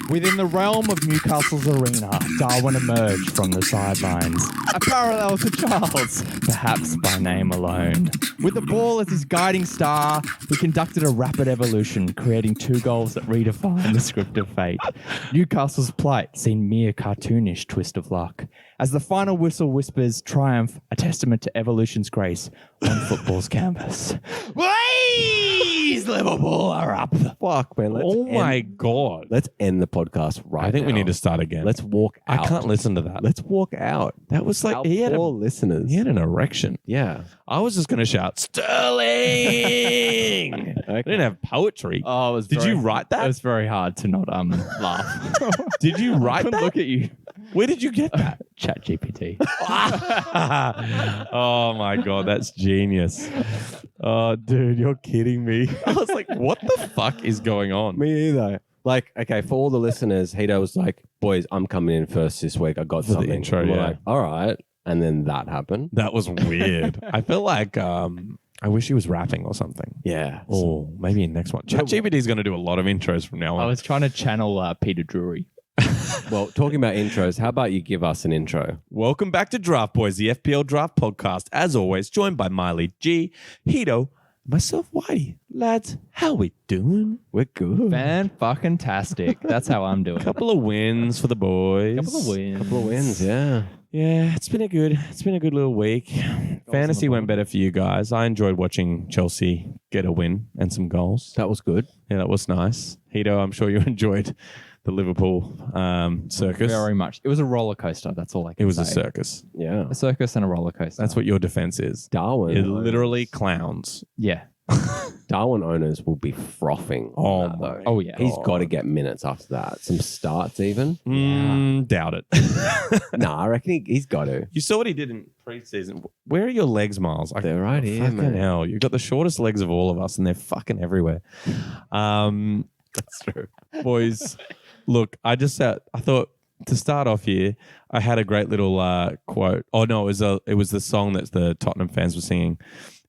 Within the realm of Newcastle's arena, Darwin emerged from the sidelines, a parallel to Charles, perhaps by name alone. With the ball as his guiding star, he conducted a rapid evolution, creating 2 goals that redefined the script of fate. Newcastle's plight seemed mere cartoonish twist of luck. As the final whistle whispers triumph, a testament to evolution's grace on football's canvas. Please, Liverpool are up. Fuck, man. My God. Let's end the podcast right I think we now. need to start again. Let's walk out. I can't listen to that. Let's walk out. That was like, Our he had poor listeners. an erection. Yeah. I was just going to shout, Sterling! I didn't have poetry. Oh, it was Did you write that? It was very hard to not laugh. Did you write Couldn't that? look at you. Where did you get that? Chat GPT. Oh my God, that's genius. Oh, dude, you're kidding me. I was like, what the fuck is going on? Me either. Like, okay, for all the listeners, Hito was like, boys, I'm coming in first this week. I got For the something. intro, And we're yeah. like, all right. And then that happened. That was weird. I feel like I wish he was rapping or something. Yeah. Oh, maybe in next one. ChatGPT is going to do a lot of intros from now on. I was trying to channel Peter Drury. Well, talking about intros, how about you give us an intro? Welcome back to Draft Boys, the FPL Draft Podcast. As always, joined by Miley G, Hito, myself, Whitey. Lads, how we doing? We're good. Fan-fucking-tastic. That's how I'm doing. Couple of wins for the boys. Couple of wins. Couple of wins, yeah. Yeah, it's been a good little week. Fantasy went better for you guys. I enjoyed watching Chelsea get a win and some goals. That was good. Yeah, that was nice. Hito, I'm sure you enjoyed the Liverpool circus. Very much. It was a roller coaster. That's all I can say. It was a circus. Yeah. A circus and a roller coaster. That's what your defense is. Darwin. You're literally clowns. Yeah. Darwin owners will be frothing. Oh on that, my- though. Oh, yeah. He's got to get minutes after that. Some starts even. Doubt it. Nah, I reckon he's got to. You saw what he did in preseason. Where are your legs, Miles? They're right here, Fucking man. hell. You've got the shortest legs of all of us, and they're fucking everywhere. That's true. Boys, look, I thought to start off here, I had a great little quote. Oh no, it was the song that the Tottenham fans were singing,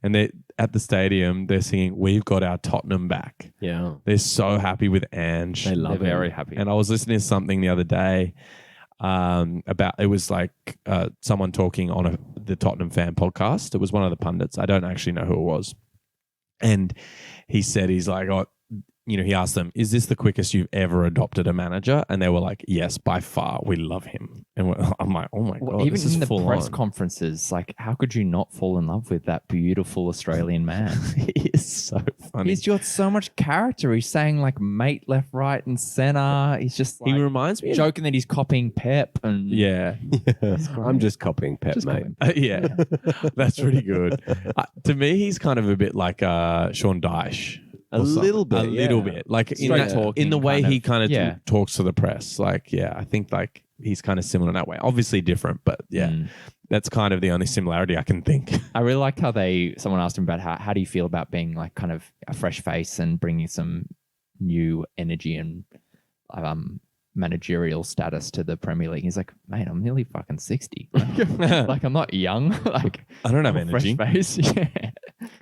and they at the stadium they're singing, "We've got our Tottenham back." Yeah. They're so happy with Ange. They love They're him. very happy. And I was listening to something the other day about it was like someone talking on the Tottenham fan podcast. It was one of the pundits. I don't actually know who it was, and he said he's like, oh, he asked them, is this the quickest you've ever adopted a manager? And they were like, yes, by far. We love him. And I'm like, oh my God, Even this is in the full press on. conferences, like, how could you not fall in love with that beautiful Australian man? He is so funny. He's got so much character. He's saying like mate left, right, and center. He's just like he reminds me of... joking that he's copying Pep and Yeah. I'm just copying Pep, Just mate. copying Yeah. That's pretty good. To me, he's kind of a bit like Sean Dyche. A little bit. A little bit. Like in, Straight that, talking in the way kind he of- kind of yeah. talks to the press. Like, yeah, I think like he's kind of similar in that way. Obviously different, but yeah, that's kind of the only similarity I can think. I really liked how someone asked him about how do you feel about being like kind of a fresh face and bringing some new energy and managerial status to the Premier League. He's like, mate, I'm nearly fucking 60. Like I'm not young. Like I don't have I'm a energy. fresh face. Yeah.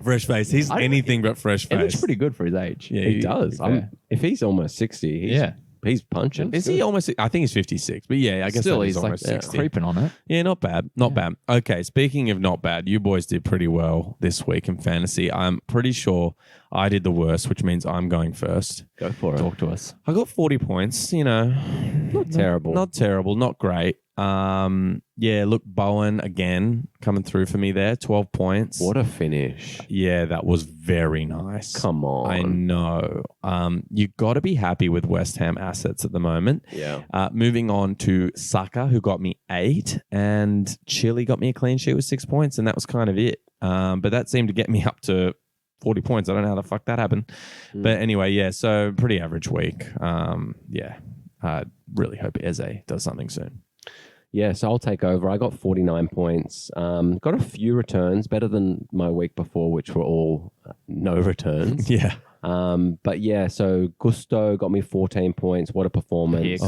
Fresh face. He's anything but fresh It looks face. pretty good for his age. Yeah, He does. Yeah. If he's almost 60, he's punching. Is he almost? I think he's 56. But yeah, I guess Still, that he's is like almost 60. creeping on it. Yeah, not bad. Not bad. Okay, speaking of not bad, you boys did pretty well this week in fantasy. I'm pretty sure I did the worst, which means I'm going first. Go for it. Talk to us. I got 40 points, Not terrible. Not terrible, not great. Yeah, look, Bowen again coming through for me there, 12 points. What a finish. Yeah, that was very nice. Come on. I know. You got to be happy with West Ham assets at the moment. Yeah. Moving on to Saka, who got me 8, and Chile got me a clean sheet with 6 points, and that was kind of it. But that seemed to get me up to 40 points. I don't know how the fuck that happened. But anyway, yeah, so pretty average week. Yeah, I really hope Eze does something soon. Yeah, so I'll take over. I got 49 points. Got a few returns, better than my week before, which were all no returns. Yeah. But yeah, so Gusto got me 14 points. What a performance.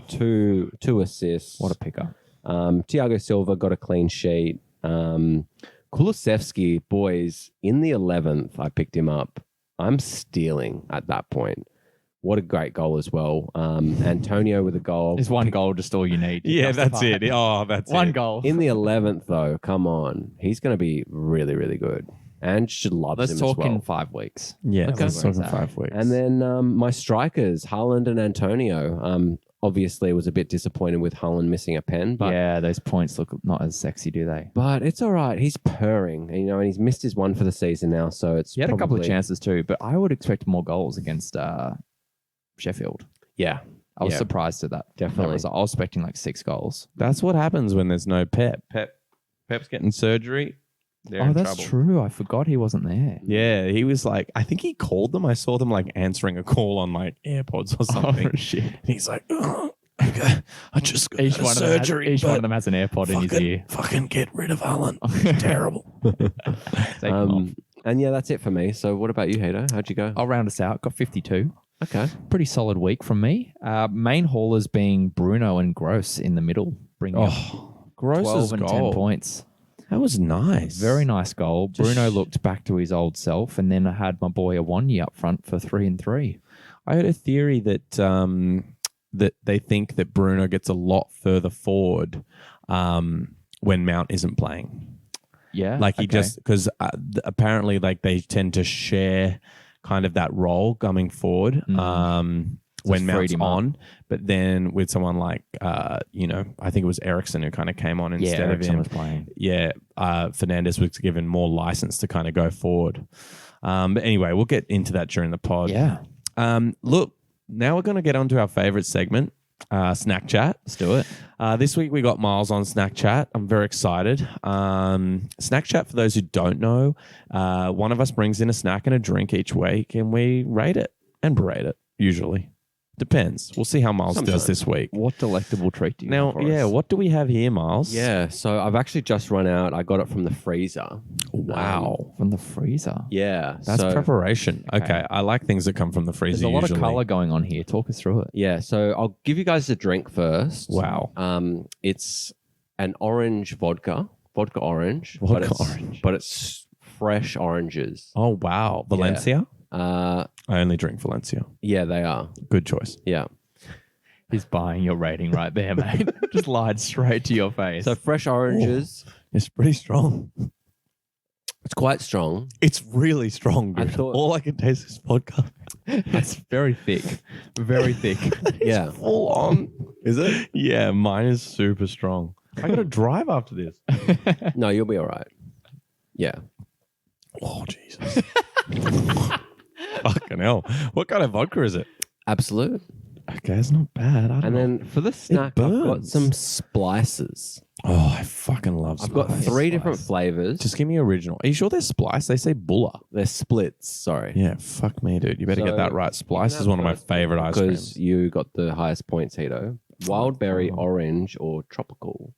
Pick. Two assists. What a pickup. Thiago Silva got a clean sheet. Kulusevski, boys, in the 11th, I picked him up. I'm stealing at that point. What a great goal as well. Antonio with a goal. Is one goal just all you need? to Yeah, that's justify it. Oh, that's One it. goal. In the 11th, though, come on. He's going to be really, really good. And should love Let's him talk as well. in 5 weeks. Yeah, Okay. let's talk in 5 weeks. And then my strikers, Haaland and Antonio. Obviously, was a bit disappointed with Haaland missing a pen, but yeah, those points look not as sexy, do they? but it's all right. He's purring, and he's missed his one for the season now, so it's He had a couple of probably- chances too, but I would expect more goals against Sheffield. Yeah, I was Yeah. surprised at that. Definitely. I was expecting like 6 goals. That's what happens when there's no Pep. Pep's getting surgery. They're in that's trouble. true. I forgot he wasn't there. Yeah, he was like, I think he called them. I saw them like answering a call on like AirPods or something. Oh, shit. And he's like, oh, okay, I just got Each, a one, surgery. each one but of them has an AirPod in his fucking- ear. Fucking get rid of Haaland. He's terrible. Take him off. and yeah, that's it for me. So, what about you, Hato? How'd you go? I'll round us out. Got 52. Okay, Pretty solid week from me. Main haulers being Bruno and Gross in the middle, bringing up Oh, Gross's 12 and 10 goal. points. That was nice. Very nice goal. Bruno looked back to his old self, and then I had my boy Awonyi up front for 3 and 3. I heard a theory that that they think that Bruno gets a lot further forward when Mount isn't playing. Yeah, Like he okay. just because apparently like they tend to share kind of that role coming forward when freed Mount's him up. on, but then with someone like I think it was Ericsson who kind of came on instead of Eriksson him. was playing. Yeah, Fernandez was given more license to kind of go forward. But anyway, we'll get into that during the pod. Yeah, Look, now we're going to get onto our favorite segment, Snack Chat. let's do it. This week we got Miles on Snack Chat. I'm very excited. Snack Chat, for those who don't know, one of us brings in a snack and a drink each week, and we rate it and berate it, usually. Depends. We'll see how Miles does Sometimes. this week. What delectable treat do you Now, have for yeah, us? what do we have here, Miles? yeah. So I've actually just run out. I got it from the freezer. Wow. From the freezer. Yeah, That's so, preparation. Okay. I like things that come from the freezer There's a lot usually. of color going on here. Talk us through it. Yeah, so I'll give you guys a drink first. Wow. It's an orange vodka orange, Vodka but it's, orange. but it's fresh oranges. Oh, wow. Valencia? I only drink Valencia. Yeah, they are. Good choice. Yeah. He's buying your rating right there, mate. Just lied straight to your face. So fresh oranges. It's pretty strong. It's quite strong. It's really strong, I dude. thought- All I can taste is vodka. It's very thick. Very thick. Yeah. Full on. Is it? Yeah, mine is super strong. I got to drive after this. No, you'll be all right. Yeah. Oh, Jesus. Fucking hell. What kind of vodka is it? Absolute. Okay, it's not bad. I don't And know. then for the snack, I've got burns. some splices. Oh, I fucking love I've got Spice. 3 different flavors. Just give me original. Are you sure they're Splice? They say Bulla. They're splits. Sorry. Yeah, fuck me, dude. You better So, get that right. Splice you is can one of my have favorite ice Because creams. you got the highest points, Hito. Wild berry, Oh. orange, or tropical.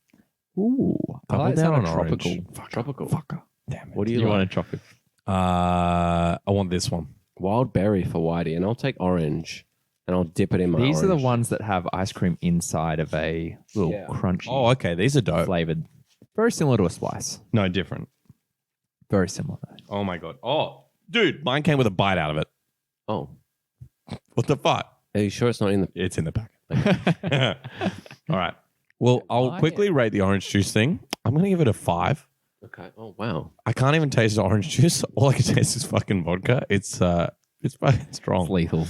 Ooh. I Double like the down sound on of orange. tropical. Fucker. Tropical. Fucker. Damn it. What do you, You like? want a tropical? I want this one. Wild berry for Whitey, and I'll take orange, and I'll dip it in my These are the orange. ones that have ice cream inside of a little Yeah. crunchy Oh, okay. These are dope. flavored. Very similar to a slice. No, different. Very similar. Oh my god. Oh, dude, mine came with a bite out of it. Oh, What the fuck? are you sure it's not in the? It's in the packet. All right. Well, I'll Like quickly rate the orange juice thing. I'm going to give it a 5. Okay. Oh wow. I can't even taste the orange juice. All I can taste is fucking vodka. It's fucking strong. It's lethal.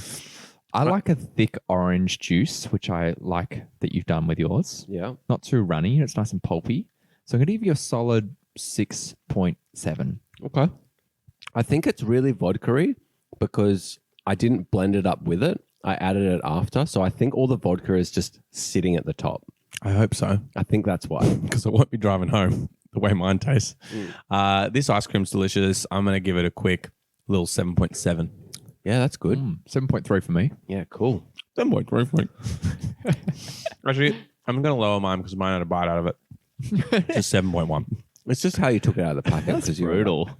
I like a thick orange juice, which I like that you've done with yours. Yeah. Not too runny. It's nice and pulpy. So I'm going to give you a solid 6.7. Okay. I think it's really vodka-y because I didn't blend it up with it. I added it after, so I think all the vodka is just sitting at the top. I hope so, I think that's why. because I won't be driving home the way mine tastes. This ice cream's delicious. I'm going to give it a quick little 7.7. Yeah, that's good. 7.3 for me. Yeah, cool. 7.3 for me. Actually, I'm going to lower mine because mine had a bite out of it. Just 7.1. It's just how you took it out of the packet. That's 'cause you were- brutal.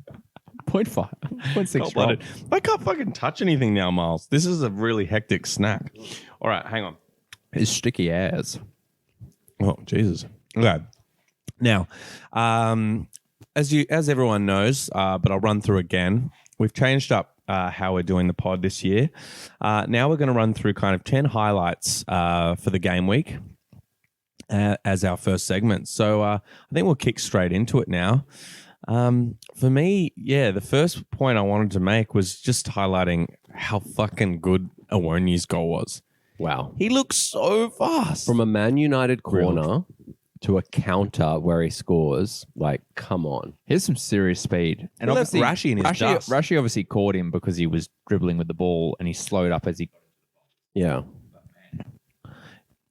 0.5. 0.6 wrong. Cold-blooded. I can't fucking touch anything now, Miles. This is a really hectic snack. All right, hang on. It's sticky as. Oh, Jesus. Okay. Now, as everyone knows, but I'll run through again. We've changed up how we're doing the pod this year. Now we're going to run through kind of 10 highlights for the game week as our first segment. So I think we'll kick straight into it now. For me, the first point I wanted to make was just highlighting how fucking good Awoniyi's goal was. Wow. He looks so fast. From a Man United corner to a counter where he scores, like, come on. Here's some serious speed. And He left obviously, Rashi in his dust. Rashi obviously caught him because he was dribbling with the ball and he slowed up as he. Yeah.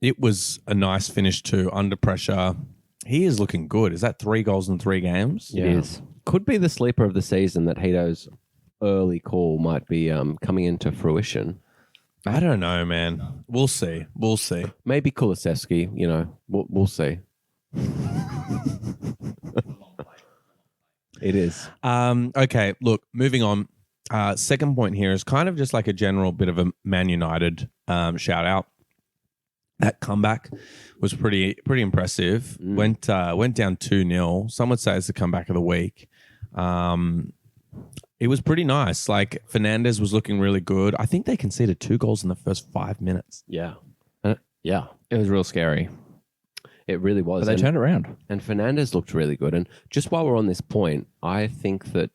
It was a nice finish too, under pressure. He is looking good. Is that 3 goals in 3 games? Yeah. It is. Could be the sleeper of the season that Hito's early call might be coming into fruition. I don't know, man. We'll see. We'll see. Maybe Kulusevski, we'll see. It is. Okay, look, moving on. Second point here is kind of just like a general bit of a Man United shout out. That comeback was pretty impressive. Went down 2-0. Some would say it's the comeback of the week. It was pretty nice. Like Fernandez was looking really good. I think they conceded 2 goals in the first 5 minutes. Yeah. Yeah. It was real scary. It really was. But they turned it around. And Fernandez looked really good. And just while we're on this point, I think that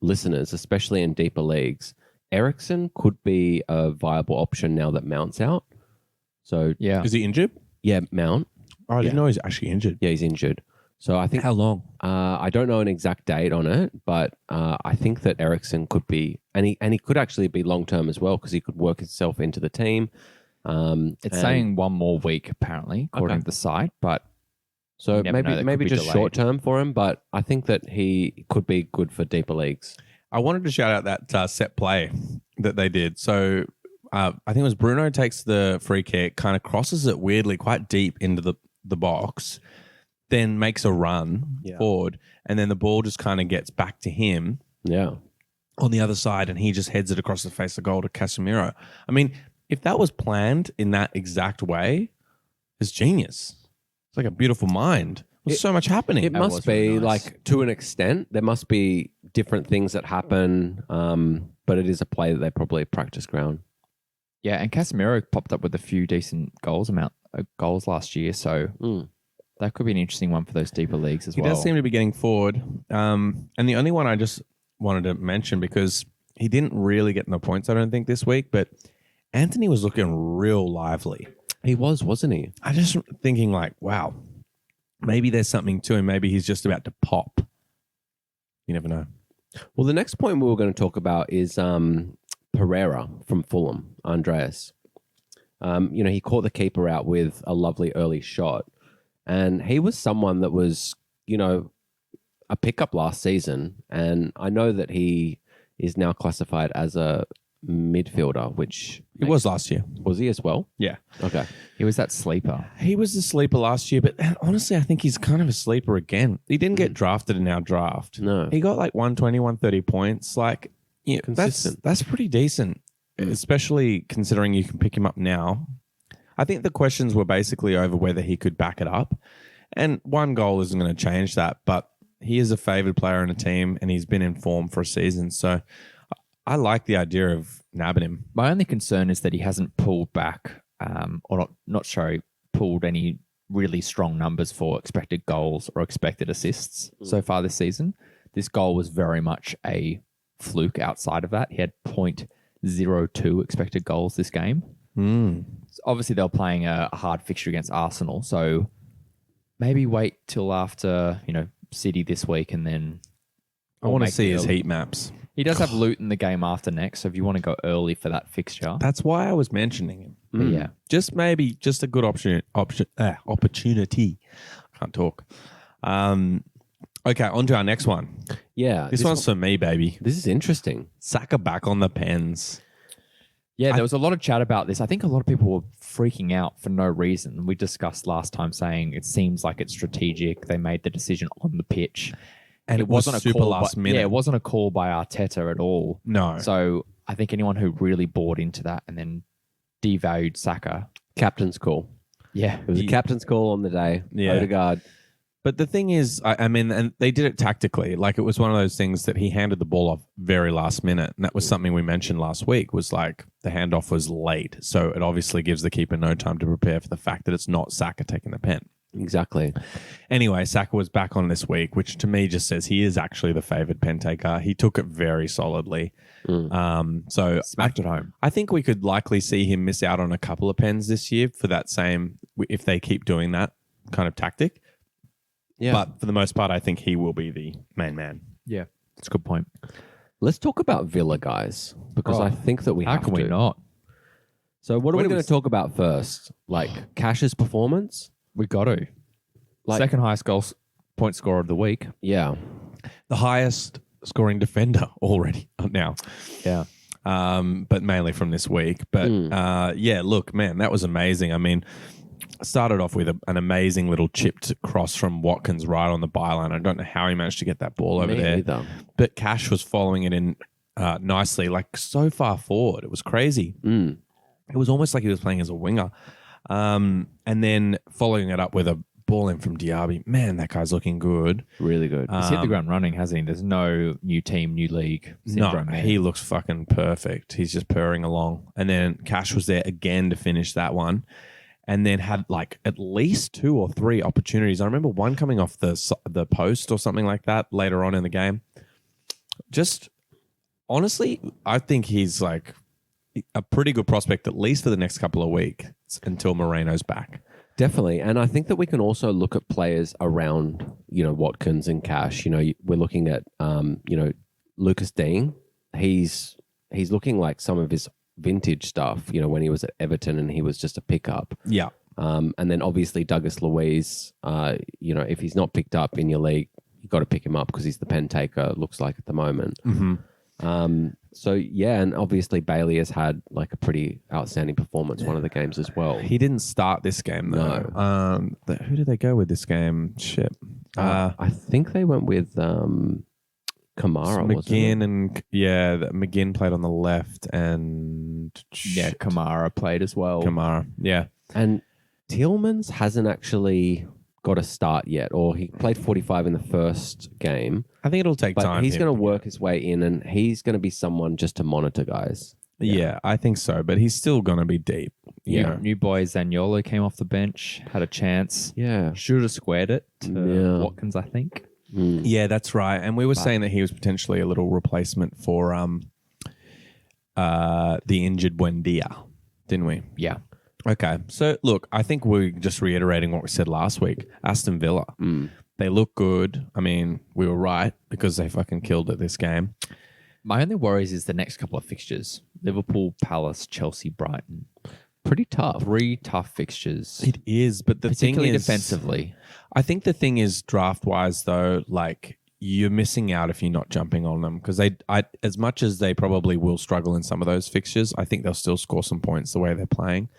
listeners, especially in deeper leagues, Ericsson could be a viable option now that Mount's out. So, Yeah. Is he injured? yeah, Mount. Oh, I didn't know he's actually injured. Yeah, he's injured. So I think How long? I don't know an exact date on it, but I think that Ericsson could be, and he could actually be long term as well because he could work himself into the team. It's saying 1 more week, apparently, according to the site, but so you never know, that could maybe be just delayed. short term for him, but I think that he could be good for deeper leagues. I wanted to shout out that set play that they did. So I think it was Bruno takes the free kick, kind of crosses it weirdly quite deep into the box, then makes a run forward, and then the ball just kind of gets back to him Yeah. on the other side, and he just heads it across the face of goal to Casemiro. I mean, if that was planned in that exact way, it's genius. It's like a beautiful mind. There's so much happening. It must be like to an extent. There must be different things that happen, but it is a play that they probably practice ground. yeah, and Casemiro popped up with a few decent goals last year, so that could be an interesting one for those deeper leagues as He well. does seem to be getting forward. And the only one I just wanted to mention, because he didn't really get in the points, I don't think, this week, but Anthony was looking real lively. He was, wasn't he? I just thinking like, wow, maybe there's something to him. Maybe he's just about to pop. You never know. Well, the next point we were going to talk about is Pereira from Fulham, Andreas. He caught the keeper out with a lovely early shot. And he was someone that was, a pickup last season. And I know that he is now classified as a midfielder, which It was last year. was he as well? Yeah. Okay. He was that sleeper. He was the sleeper last year, but honestly, I think he's kind of a sleeper again. He didn't get drafted in our draft. No. He got like 120, 130 points. Like, yeah, Consistent. that's pretty decent, especially considering you can pick him up now. I think the questions were basically over whether he could back it up. And 1 goal isn't going to change that, but he is a favoured player in a team and he's been in form for a season. So I like the idea of nabbing him. My only concern is that he hasn't pulled back, pulled any really strong numbers for expected goals or expected assists so far this season. This goal was very much a fluke outside of that. He had 0.02 expected goals this game. Obviously, they were playing a hard fixture against Arsenal, so maybe wait till after, City this week and then... I want to see his heat maps. He does have Luton the game after next, so if you want to go early for that fixture. That's why I was mentioning him. But yeah. Just a good opportunity. Can't talk. Okay, on to our next one. Yeah. This one's for me, baby. This is interesting. Saka back on the pens. Yeah, there was a lot of chat about this. I think a lot of people were freaking out for no reason. We discussed last time saying it seems like it's strategic. They made the decision on the pitch. And it wasn't a super last minute. Yeah, it wasn't a call by Arteta at all. No. So I think anyone who really bought into that and then devalued Saka. Captain's call. Yeah. It was a captain's call on the day. Yeah. Odegaard. But the thing is, I mean, and they did it tactically. Like it was one of those things that he handed the ball off very last minute. And that was something we mentioned last week was like the handoff was late. So it obviously gives the keeper no time to prepare for the fact that it's not Saka taking the pen. Exactly. Anyway, Saka was back on this week, which to me just says he is actually the favoured pen taker. He took it very solidly. So Smacked it home. I think we could likely see him miss out on a couple of pens this year for that same, if they keep doing that kind of tactic. Yeah. But for the most part, I think he will be the main man. Yeah, that's a good point. Let's talk about Villa, guys, because Oh, I think that we How have can to. we not? So what are Where we do going we to talk about first? Like Cash's performance? We got to. Like- Second highest point scorer of the week. Yeah. The highest scoring defender already now. Yeah. But mainly from this week. But yeah, look, man, that was amazing. I mean, started off with an amazing little chipped cross from Watkins right on the byline. I don't know how he managed to get that ball over Me there. either. But Cash was following it in nicely, like so far forward. It was crazy. It was almost like he was playing as a winger. And then following it up with a ball in from Diaby. Man, that guy's looking good. Really good. He's hit the ground running, hasn't he? There's no new team, new league No, syndrome there. he looks fucking perfect. He's just purring along. And then Cash was there again to finish that one. And then had like at least 2 or 3 opportunities. I remember one coming off the post or something like that later on in the game. Just honestly, I think he's like a pretty good prospect, at least for the next couple of weeks until Moreno's back. Definitely. And I think that we can also look at players around, Watkins and Cash. We're looking at, Lucas Dean. He's looking like some of his vintage stuff, when he was at Everton and he was just a pickup. Yeah. And then obviously Douglas Luiz, if he's not picked up in your league, you've got to pick him up because he's the pen taker, looks like at the moment. So, yeah, and obviously Bailey has had like a pretty outstanding performance one of the games as well. He didn't start this game, though. No. Who did they go with this game? Shit. I think they went with Kamara, wasn't it? McGinn and McGinn played on the left and Yeah, Kamara played as well. Kamara. Yeah. And Tielemans hasn't actually got a start yet, or he played 45 in the first game. I think it'll take But time. he's going to work his way in, and he's going to be someone just to monitor, guys. Yeah, I think so. But he's still going to be deep. You know? New boy Zaniolo came off the bench, had a chance. Yeah. Should have squared it to Yeah. Watkins, I think. Yeah, that's right. And we were saying that he was potentially a little replacement for the injured Buendia, didn't we? Yeah. Okay. So, look, I think we're just reiterating what we said last week. Aston Villa, they look good. I mean, we were right because they fucking killed it this game. My only worries is the next couple of fixtures. Liverpool, Palace, Chelsea, Brighton. Pretty tough. 3 tough fixtures. It is, but the thing Particularly is... defensively. I think the thing is, draft-wise, though, like, you're missing out if you're not jumping on them because as much as they probably will struggle in some of those fixtures, I think they'll still score some points the way they're playing.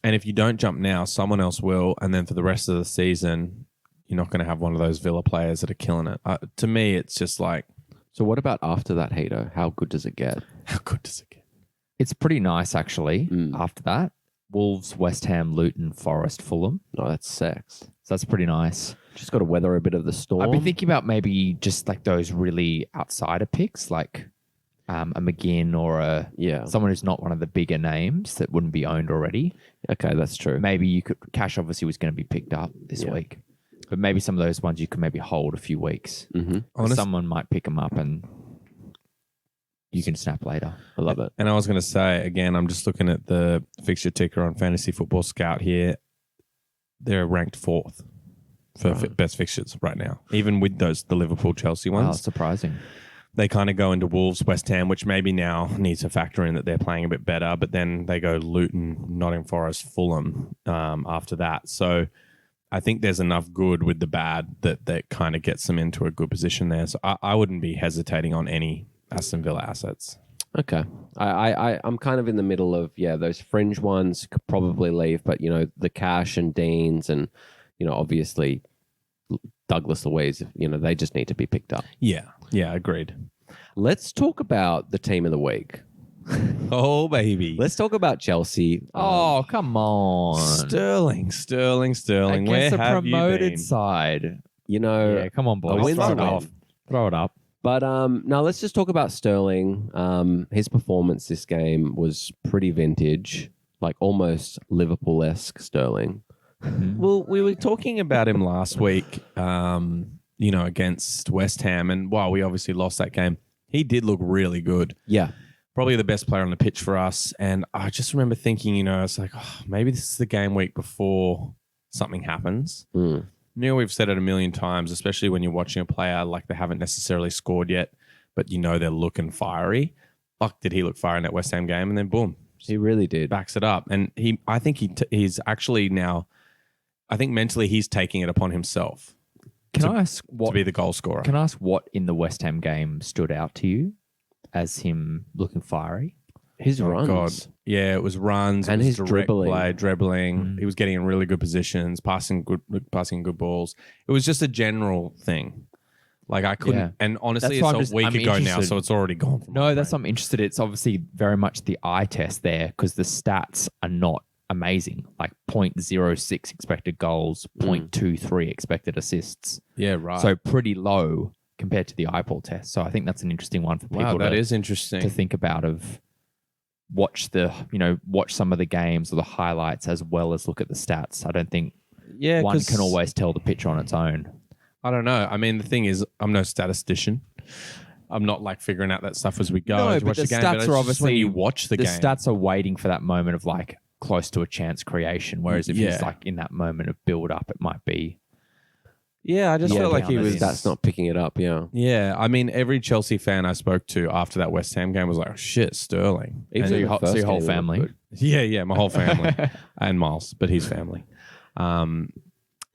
And if you don't jump now, someone else will. And then for the rest of the season, you're not going to have one of those Villa players that are killing it. To me, it's just like, So what about after that, Hato? How good does it get? how good does it get? It's pretty nice, actually, after that. Wolves, West Ham, Luton, Forest, Fulham. No, that's sex. So that's pretty nice. Just got to weather a bit of the storm. I've been thinking about maybe just like those really outsider picks, like a McGinn or someone who's not one of the bigger names that wouldn't be owned already. Okay, that's true. Maybe you could. Cash obviously was going to be picked up this week, but maybe some of those ones you can maybe hold a few weeks. Someone might pick them up and you can snap later. I love it. And I was going to say, again, I'm just looking at the fixture ticker on Fantasy Football Scout here. They're ranked 4th for best fixtures right now, even with the Liverpool Chelsea Wow, ones. surprising. They kind of go into Wolves, West Ham, which maybe now needs to factor in that they're playing a bit better, but then they go Luton, Nottingham Forest, Fulham after that. So I think there's enough good with the bad that kind of gets them into a good position there. So I wouldn't be hesitating on any Aston Villa assets. Okay. I'm kind of in the middle of, those fringe ones could probably leave, but, the Cash and Deans and, obviously Douglas Luiz, they just need to be picked up. Yeah, agreed. Let's talk about the team of the week. Oh, baby. Let's talk about Chelsea. Oh, come on. Sterling. Against Where the have you promoted been? Uh, side. you know, Yeah, come on, boys. a win's Throw a it win. off. Throw it up. But now let's just talk about Sterling. His performance this game was pretty vintage, like almost Liverpool-esque Sterling. Well, we were talking about him last week, against West Ham. And while we obviously lost that game, he did look really good. Yeah. Probably the best player on the pitch for us. And I just remember thinking, it's like, maybe this is the game week before something happens. Mm. We've said it a million times, especially when you're watching a player like they haven't necessarily scored yet, but they're looking fiery. Fuck, did he look fiery in that West Ham game? And then boom, He really did. backs it up. And I think he's actually now, I think mentally he's taking it upon himself Can I ask to what? be the goal scorer. Can I ask what in the West Ham game stood out to you as him looking fiery? His runs. God. Yeah, it was runs And it was his direct dribbling. play, dribbling. Mm. He was getting in really good positions, passing good balls. It was just a general thing. Like I couldn't, Yeah. and honestly, That's why it's a week I'm ago now, interested. so it's already gone. From my No, that's brain. what I'm interested in. It's obviously very much the eye test there because the stats are not amazing. Like 0.06 expected goals, 0.23 expected assists. Yeah, right. So pretty low compared to the eyeball test. So I think that's an interesting one for people wow, that to, is interesting. to think about of watch some of the games or the highlights as well as look at the stats. I don't think Yeah, one 'cause can always tell the picture on its own. I don't know. I mean, the thing is, I'm no statistician. I'm not like figuring out that stuff as we go. No, as we but watch the game, stats it's are just when obviously- you watch the The game. stats are waiting for that moment of like close to a chance creation. Whereas if Yeah. he's like in that moment of build up, it might be Yeah, I just Yeah, felt like down he the was. end. That's not picking it up. Yeah. Yeah, I mean, every Chelsea fan I spoke to after that West Ham game was like, oh, "Shit, Sterling." Even And- so in your the whole, first so your whole game, he looked family. good. Yeah, my whole family and Miles, but his family.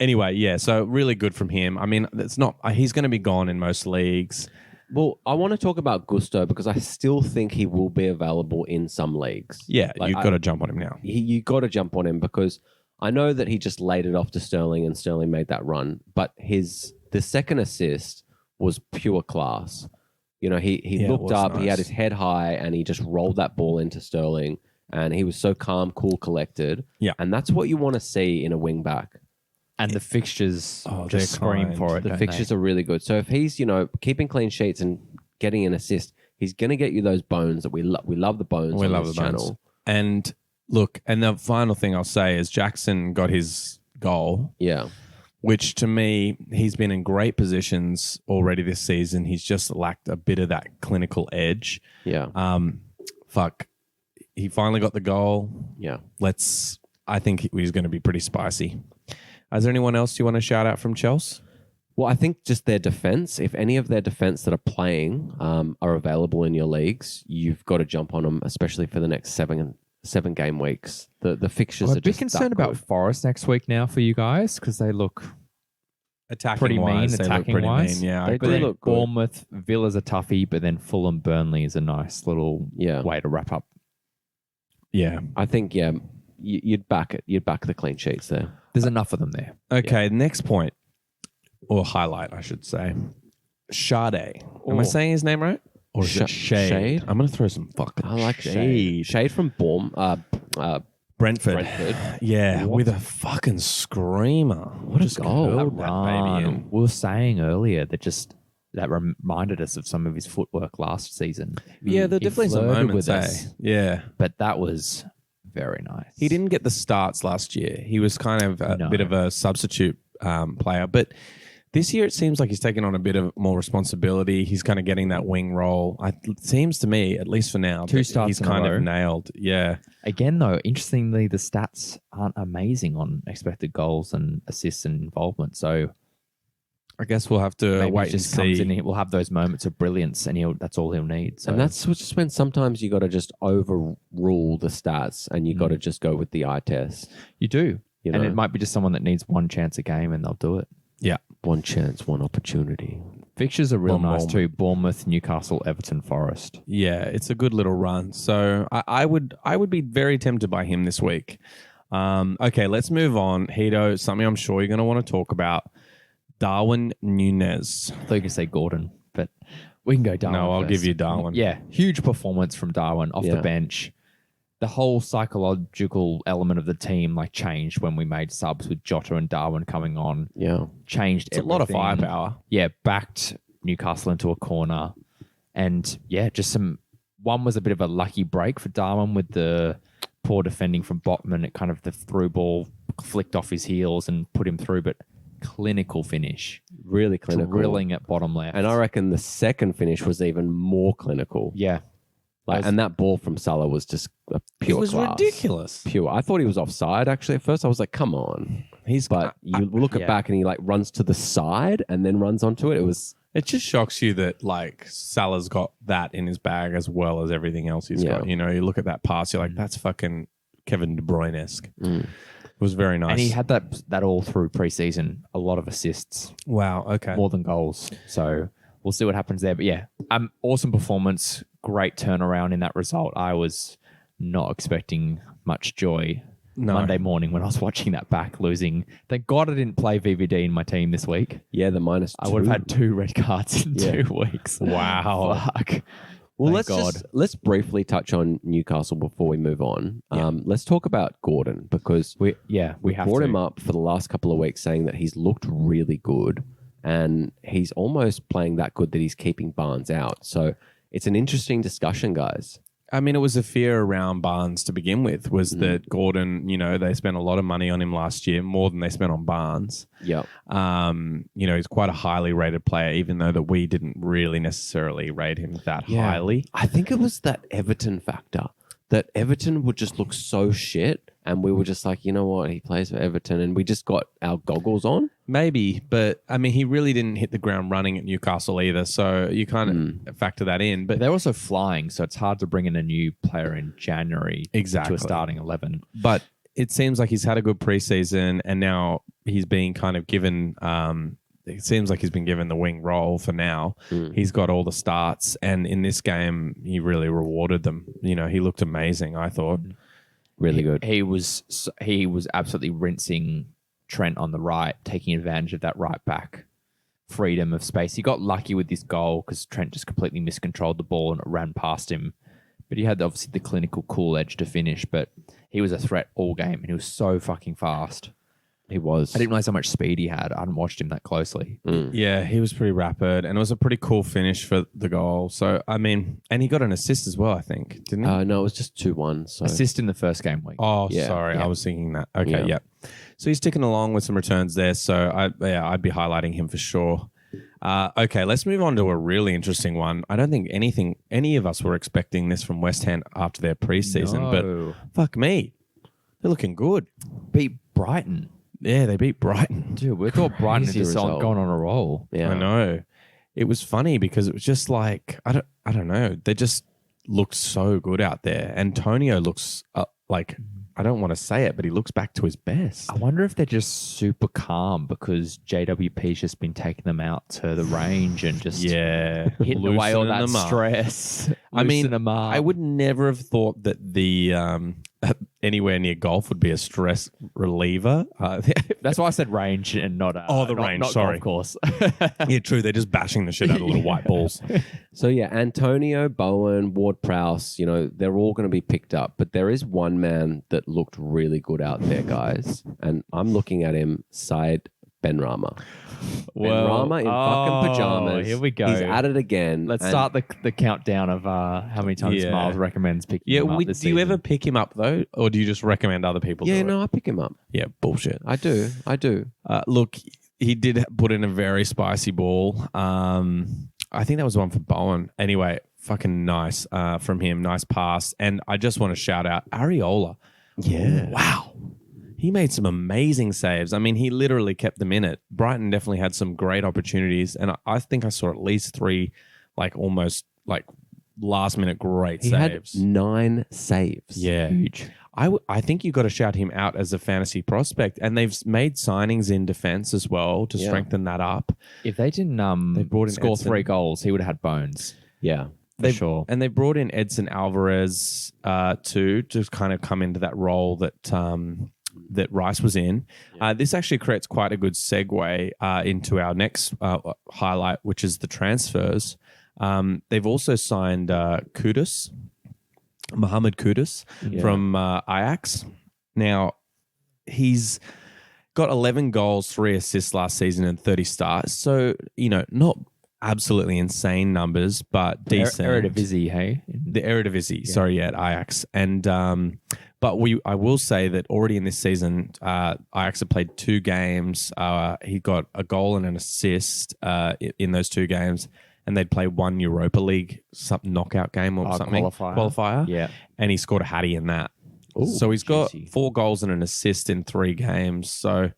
Anyway, yeah, so really good from him. I mean, it's not. He's going to be gone in most leagues. Well, I want to talk about Gusto because I still think he will be available in some leagues. Yeah, Like, you've got to jump on him now. You got to jump on him because I know that he just laid it off to Sterling and Sterling made that run, but the second assist was pure class. He Yeah, it looked was up, he nice. had his head high, and he just rolled that ball into Sterling, and he was so calm, cool, collected. Yeah. And that's what you want to see in a wing back. And the fixtures Oh, just they're scream kind. for it. The fixtures are really good. So if he's, keeping clean sheets and getting an assist, he's going to get you those bones that we love. We love the bones. We on love this the bones. channel. And look, and the final thing I'll say is Jackson got his goal, Yeah. which to me, he's been in great positions already this season. He's just lacked a bit of that clinical edge. Yeah. He finally got the goal. Yeah. I think he's going to be pretty spicy. Is there anyone else you want to shout out from Chelsea? Well, I think just their defense, if any of their defense that are playing are available in your leagues, you've got to jump on them, especially for the next seven game weeks. The fixtures I'm are a bit just concerned that about good. Forest next week now for you guys because they look Attacking pretty mean, wise, they look attacking pretty wise. mean. Yeah, I They But do then look good. Bournemouth, Villa's a toughie, but then Fulham, Burnley is a nice little Yeah. way to wrap up. yeah. I think, you'd back it. You'd back the clean sheets there. There's enough of them there. Okay, next point, or highlight, I should say. Sade. Am I Oh. saying his name right? Or is it Shade? Shade? I'm going to throw some fucking I like Shade. Shade from Brentford. Brentford. Yeah, What? with a fucking screamer. What a Just goal. curled that baby in. We were saying earlier that reminded us of some of his footwork last season. Yeah, there He definitely some flirted moments, with eh? us. Yeah. But that was very nice. He didn't get the starts last year. He was kind of a No. bit of a substitute player. But this year, it seems like he's taking on a bit of more responsibility. He's kind of getting that wing role. It seems to me, at least for now, Two that starts he's in a kind row. of nailed. Yeah. Again, though, interestingly, the stats aren't amazing on expected goals and assists and involvement. So I guess we'll have to maybe wait he just and comes see. in and we'll have those moments of brilliance and that's all he'll need. So And that's just when sometimes you got to just overrule the stats and you got to just go with the eye test. you do. You And know? it might be just someone that needs one chance a game and they'll do it. Yeah. One chance, one opportunity. Fixtures are real One nice moment. too. Bournemouth, Newcastle, Everton, Forest. Yeah, it's a good little run. So I would be very tempted by him this week. Okay, let's move on. Hito, something I'm sure you're going to want to talk about. Darwin Nunez. I thought you could say Gordon, but We can go Darwin. No, I'll first. give you Darwin. Yeah, huge performance from Darwin off Yeah. the bench. The whole psychological element of the team like changed when we made subs with Jota and Darwin coming on. Yeah. Changed It's a lot of everything. firepower. Yeah, backed Newcastle into a corner, and yeah, just one was a bit of a lucky break for Darwin with the poor defending from Botman. It kind of the through ball flicked off his heels and put him through, but clinical finish, Really clinical. drilling at bottom left. And I reckon the second finish was even more clinical. yeah, And that ball from Salah was just a pure It was class. ridiculous. Pure. I thought he was offside actually at first. I was like, come on. He's But you look at yeah. back and he like runs to the side and then runs onto it. It was It just shocks you that like Salah's got that in his bag as well as everything else he's Yeah. got. You know, you look at that pass, you're like, that's fucking Kevin De Bruyne-esque. Mm. It was very nice. and he had that all through preseason. A lot of assists, wow. Okay. more than goals. So we'll see what happens there. But yeah, awesome performance, great turnaround in that result. I was not expecting much joy No. Monday morning when I was watching that back losing. Thank God I didn't play VVD in my team this week. yeah, the -2. I would have had 2 red cards in Yeah. 2 weeks. Wow. Fuck. Well, Thank let's briefly touch on Newcastle before we move on. Yeah. Let's talk about Gordon because We we have brought to. him up for the last couple of weeks saying that he's looked really good and he's almost playing that good that he's keeping Barnes out. So it's an interesting discussion, guys. I mean, it was a fear around Barnes to begin with, was that Gordon, you know, they spent a lot of money on him last year, more than they spent on Barnes. Yep. You know, he's quite a highly rated player, even though that we didn't really necessarily rate him that highly. I think it was that Everton factor that Everton would just look so shit. And we were just like, you know what? He plays for Everton. And we just got our goggles on. Maybe, but I mean, he really didn't hit the ground running at Newcastle either. So you kind of factor that in. But They're also flying, so it's hard to bring in a new player in January Exactly. to a starting 11. but it seems like he's had a good preseason, and now he's being kind of given. It seems like he's been given the wing role for now. He's got all the starts, and in this game, he really rewarded them. You know, he looked amazing. I thought. Really good. He was absolutely rinsing Trent on the right, taking advantage of that right back freedom of space. He got lucky with this goal because Trent just completely miscontrolled the ball and it ran past him. But he had obviously the clinical cool edge to finish. But he was a threat all game, and he was so fucking fast. He was. I didn't realize how much speed he had. I hadn't watched him that closely. Yeah, he was pretty rapid, and it was a pretty cool finish for the goal. So I mean, and he got an assist as well, I think, didn't he? No, it was just 2-1. So Assist in the first game week. Oh, Yeah, sorry. yeah. I was thinking that. Okay, Yeah. yeah. So he's ticking along with some returns there. So I'd be highlighting him for sure. Okay, let's move on to a really interesting one. I don't think any of us were expecting this from West Ham after their preseason, No. but fuck me, they're looking good. Beat Brighton. Yeah, they beat Brighton. Dude, we thought Brighton had Crazy just result. gone on a roll. yeah. I know. It was funny because it was just like I don't know. They just looked so good out there. Antonio looks like I don't want to say it, but he looks back to his best. I wonder if they're just super calm because JWP's just been taking them out to the range and just Yeah, hitting away all that loosening them up. stress. I mean, loosening them up. I would never have thought that the anywhere near golf would be a stress reliever. That's why I said range and not the range, not sorry. golf course. yeah, true. They're just bashing the shit out of little white balls. So yeah, Antonio, Bowen, Ward-Prowse, you know, they're all going to be picked up. But there is one man that looked really good out there, guys. And I'm looking at him, Syed Benrahma. Benrahma in fucking pajamas. Here we go. He's at it again. Let's and start the countdown of how many times Yeah. Miles recommends picking Yeah, him up do this you season. ever pick him up though, or do you just recommend other people? Yeah, do it? no, I pick him up. Yeah, bullshit. I do. Look, he did put in a very spicy ball. I think that was the one for Bowen. Anyway, fucking nice from him. Nice pass. And I just want to shout out Areola. Yeah. Wow. He made some amazing saves. I mean, he literally kept them in it. Brighton definitely had some great opportunities. And I think I saw at least 3, like almost like last minute great He saves. had 9 saves. Yeah. Huge. I think you got to shout him out as a fantasy prospect. And they've made signings in defense as well to Yeah. strengthen that up. If they didn't They brought in score Edson. 3 goals, he would have had bones Yeah. for sure. And they brought in Edson Alvarez too to kind of come into that role that Rice was in. This actually creates quite a good segue into our next highlight, which is the transfers. They've also signed Kudus, Mohamed Kudus from Ajax. Now, he's got 11 goals, 3 assists last season and 30 starts. So, not absolutely insane numbers, but decent. Eredivisie, hey? The Eredivisie, sorry, at Ajax. And but I will say that already in this season, Ajax have played 2 games. He got a goal and an assist in those 2 games, and they'd play 1 Europa League knockout game or something. Qualifier. Yeah. And he scored a hattie in that. Ooh, so he's got juicy. 4 goals and an assist in 3 games. So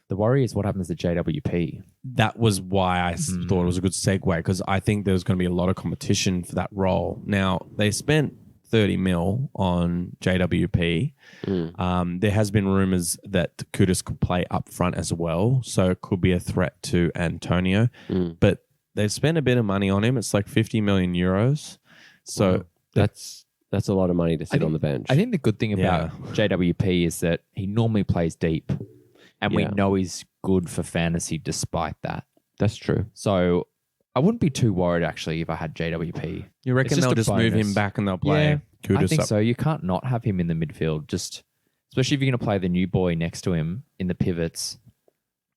The worry is what happens to JWP. that was why I thought it was a good segue, because I think there was going to be a lot of competition for that role. Now, they spent 30 mil on JWP. There has been rumors that Kudus could play up front as well, so it could be a threat to Antonio. But they've spent a bit of money on him. It's like 50 million euros. So That's a lot of money to sit on the bench. I think the good thing about JWP is that he normally plays deep, and we Yeah. know he's good for fantasy despite that. That's true. So I wouldn't be too worried actually if I had JWP. you reckon It's just they'll a just move bonus. him back and they'll play Kudus I think up? so. You can't not have him in the midfield, just especially if you're going to play the new boy next to him in the pivots.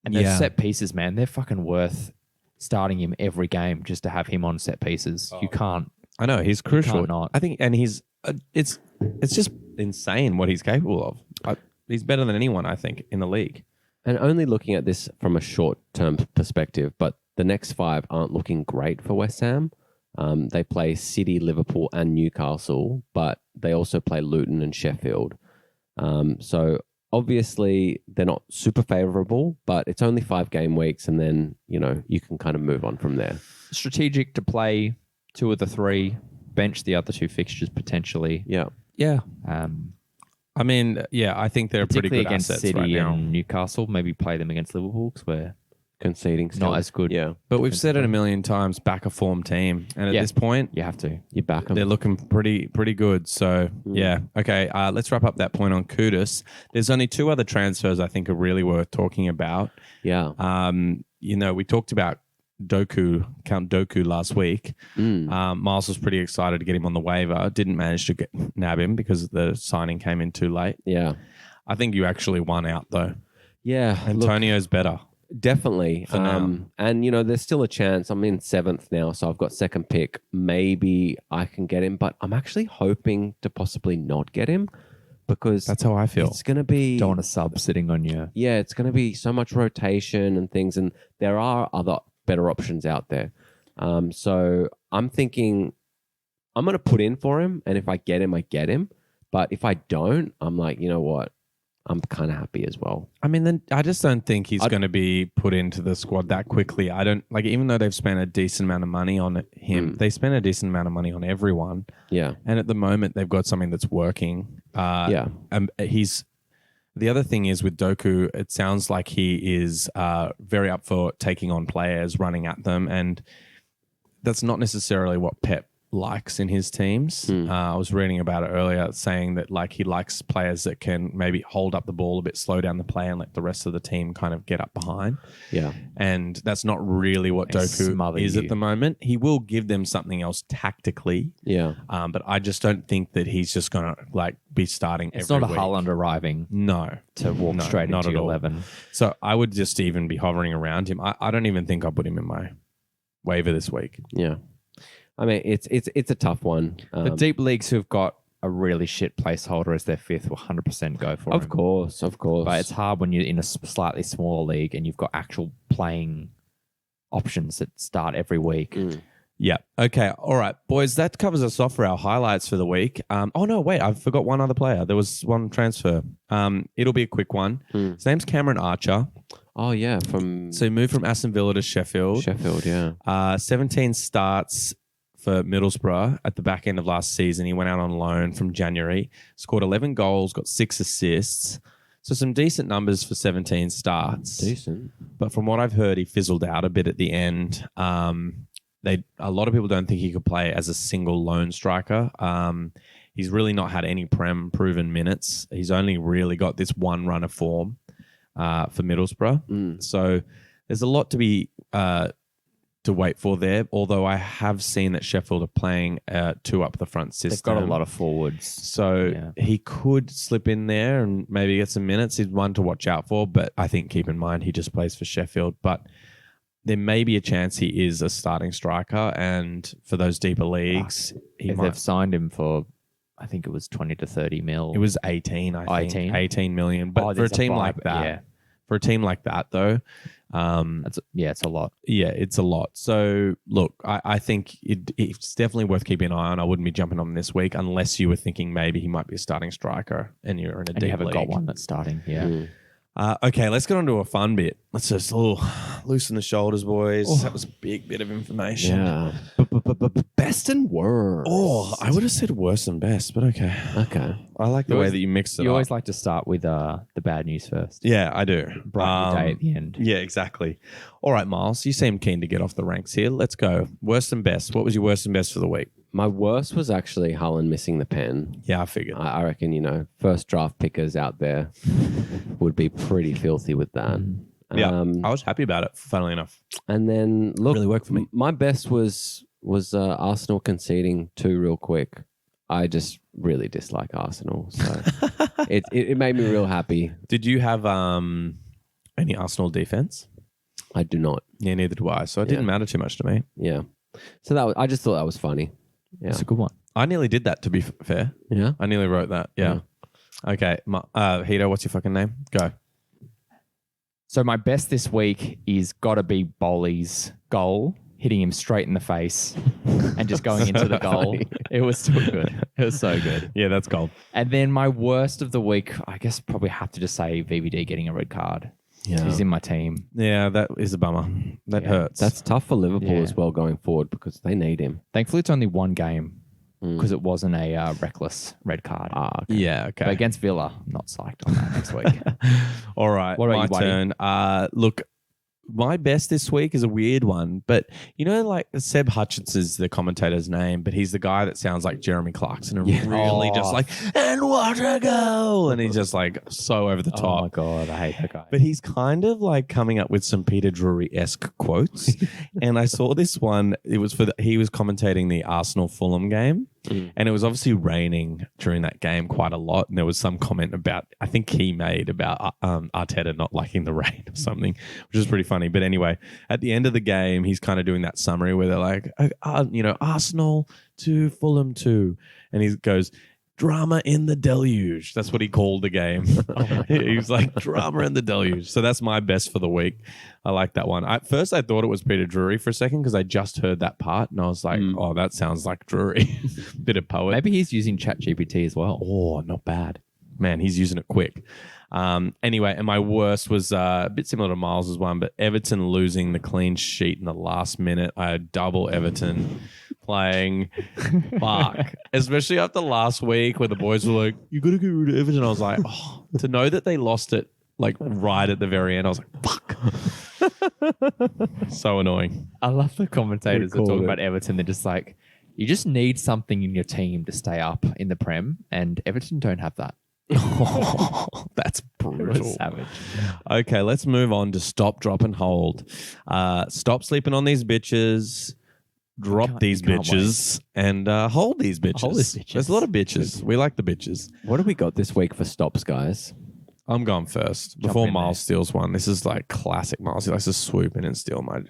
And those Yeah. set pieces, man, they're fucking worth starting him every game just to have him on set pieces. You can't. I know he's crucial. not. I think, and he's it's just insane what he's capable of. He's better than anyone, I think, in the league. And only looking at this from a short-term perspective, but the next 5 aren't looking great for West Ham. They play City, Liverpool, and Newcastle, but they also play Luton and Sheffield. So obviously they're not super favourable, but it's only 5 game weeks, and then you can kind of move on from there. Strategic to play 2 of the 3, bench the other 2 fixtures potentially. Yeah, Yeah. Um, I mean, I think they're pretty particularly good against assets City right now. and Newcastle. Maybe play them against Liverpool because we're conceding still. not as good. Yeah, But we've said it a million times, back a form team. And at Yeah. this point, You have to. you back them. they're looking pretty good. So, yeah. Okay, let's wrap up that point on Kudus. There's only 2 other transfers I think are really worth talking about. Yeah, We talked about Count Doku last week. Miles was pretty excited to get him on the waiver. Didn't manage to nab him because the signing came in too late. yeah, I think you actually won out though. yeah. Look, Antonio's better. definitely. For now. And there's still a chance. I'm in 7th now, so I've got 2nd pick. Maybe I can get him, but I'm actually hoping to possibly not get him because That's how I feel. it's going to be. Don't want a sub sitting on you. Yeah, it's going to be so much rotation and things, and there are other better options out there. So I'm thinking I'm going to put in for him, and if I get him, I get him. But if I don't, I'm like, you know what? I'm kind of happy as well. I mean, then I just don't think he's going to be put into the squad that quickly. I don't like, even though they've spent a decent amount of money on him, they spent a decent amount of money on everyone. Yeah, And at the moment, they've got something that's working. yeah, The other thing is with Doku, it sounds like he is very up for taking on players, running at them, and that's not necessarily what Pep likes in his teams. I was reading about it earlier, saying that like he likes players that can maybe hold up the ball a bit, slow down the play, and let the rest of the team kind of get up behind. yeah. And that's not really what And Doku smother is you. at the moment. He will give them something else tactically, Yeah. but I just don't think that he's just going to like be starting It's every not a week. Haaland arriving No. to walk No, straight not into at all. 11. So I would just even be hovering around him. I don't even think I'll put him in my waiver this week. Yeah. I mean, it's a tough one. The deep leagues who've got a really shit placeholder as their 5th will 100% go for him. of course. But it's hard when you're in a slightly smaller league and you've got actual playing options that start every week. Yeah. Okay. All right, boys. That covers us off for our highlights for the week. Oh no, wait. I forgot one other player. There was one transfer. It'll be a quick one. His name's Cameron Archer. Oh yeah, from So he moved from Aston Villa to Sheffield. Sheffield. Yeah. 17 starts for Middlesbrough at the back end of last season. He went out on loan from January, scored 11 goals, got 6 assists. So some decent numbers for 17 starts. Decent. But from what I've heard, he fizzled out a bit at the end. A lot of people don't think he could play as a single lone striker. He's really not had any Prem proven minutes. He's only really got this one run of form for Middlesbrough. So there's a lot to be to wait for there. Although I have seen that Sheffield are playing 2 up the front system. They've got a lot of forwards. So Yeah. he could slip in there and maybe get some minutes. He's one to watch out for, but I think keep in mind he just plays for Sheffield. But there may be a chance he is a starting striker, and for those deeper leagues, he If might. they've signed him for, I think it was 20 to 30 mil. It was 18, I think. 18? 18 million. But for a there's team buy, like but that, yeah, for a team like that though, it's a lot. yeah, it's a lot. So look, I think it's definitely worth keeping an eye on. I wouldn't be jumping on him this week unless you were thinking maybe he might be a starting striker and you're in a And you deep haven't league. got one that's starting. Yeah. Okay, let's get on to a fun bit. Let's just loosen the shoulders, boys. That was a big bit of information. Yeah. Best and worst. Oh, I would have said worse than best, but okay. Okay. I like the way that you mixed it You up. always like to start with the bad news first. Yeah, I do. Brighten your day at the end. Yeah, exactly. All right, Miles, you seem keen to get off the ranks here. Let's go. Worst and best. What was your worst and best for the week? My worst was actually Harlan missing the pen. Yeah, I figured. I reckon, first draft pickers out there would be pretty filthy with that. Yeah, I was happy about it, funnily enough. And then, look, Really worked for me. My best was Arsenal conceding 2 real quick. I just really dislike Arsenal. So it made me real happy. Did you have any Arsenal defense? I do not. Yeah, neither do I. So it didn't matter too much to me. Yeah. So I just thought that was funny. Yeah. It's a good one. I nearly did that, to be fair. Yeah. I nearly wrote that. Yeah. Okay. Hito, what's your fucking name? Go. So my best this week is got to be Bowley's goal, hitting him straight in the face and just going into the goal. It was so good. It was so good. Yeah, that's gold. And then my worst of the week, I guess probably have to just say VVD getting a red card. Yeah. He's in my team. Yeah, that is a bummer. That hurts. That's tough for Liverpool Yeah. as well going forward because they need him. Thankfully, it's only one game because it wasn't a reckless red card. Okay. yeah, okay. But against Villa, not psyched on that next week. All right, What about my you, Whitey? turn. Look, my best this week is a weird one, but like Seb Hutchins is the commentator's name, but he's the guy that sounds like Jeremy Clarkson and really just like, and what a goal, and he's just like so over the Oh top. my God, I hate that guy. But he's kind of like coming up with some Peter Drury-esque quotes. And I saw this one. It was he was commentating the Arsenal Fulham game. And it was obviously raining during that game quite a lot. And there was some comment I think he made about Arteta not liking the rain or something, which is pretty funny. But anyway, at the end of the game, he's kind of doing that summary where they're like, Arsenal 2, Fulham 2. And he goes, drama in the deluge. That's what he called the game. He was like, drama in the deluge. So that's my best for the week. I like that one. At first, I thought it was Peter Drury for a second because I just heard that part and I was like, oh, that sounds like Drury. Bit of poet. Maybe he's using ChatGPT as well. Oh, not bad. Man, he's using it quick. Anyway, and my worst was a bit similar to Miles's one, but Everton losing the clean sheet in the last minute. I had double Everton playing. Fuck. Especially after last week where the boys were like, you got to get rid of Everton. I was like, oh, to know that they lost it like right at the very end, I was like, fuck. So annoying. I love the commentators that called talk it. about Everton. They're just like, you just need something in your team to stay up in the Prem, and Everton don't have that. That's It brutal. was savage. Okay, let's move on to stop, drop, and hold. Stop sleeping on these bitches. Drop can't- these you can't bitches and hold these bitches. Hold these bitches. There's a lot of bitches. We like the bitches. What do we got this week for stops, guys? I'm going first before in Miles there. steals one. This is like classic Miles. He likes to swoop in and steal my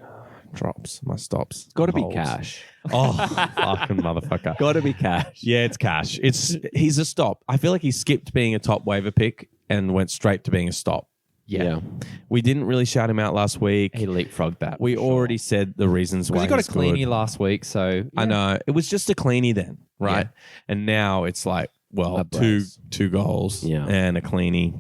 drops, my stops. Got to be holds. cash. Oh, fucking motherfucker. Got to be cash. Yeah, it's cash. He's a stop. I feel like he skipped being a top waiver pick and went straight to being a stop. Yeah. We didn't really shout him out last week. He leapfrogged that. We already said the reasons why Because he got a he's good. cleanie last week, so I know. It was just a cleanie then, right? Yeah. And now it's like, well, A brace. two goals Yeah. and a cleanie.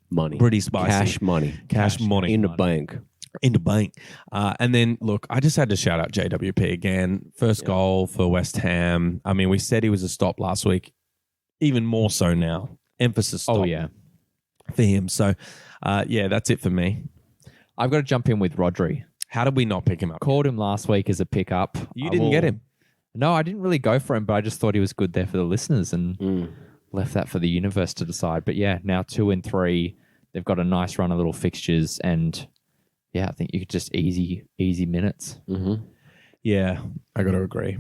Money. Pretty spicy. Cash money. Cash money. In the bank. In the bank. And then, look, I just had to shout out JWP again. First goal for West Ham. I mean, we said he was a stop last week. Even more so now. Emphasis stop Oh, yeah. for him. So, yeah, that's it for me. I've got to jump in with Rodri. How did we not pick him up? Called him last week as a pickup. You didn't get him. No, I didn't really go for him, but I just thought he was good there for the listeners and left that for the universe to decide. But yeah, now 2 and 3, they've got a nice run of little fixtures, and I think you could just easy minutes. Mm-hmm. Yeah, I got to agree.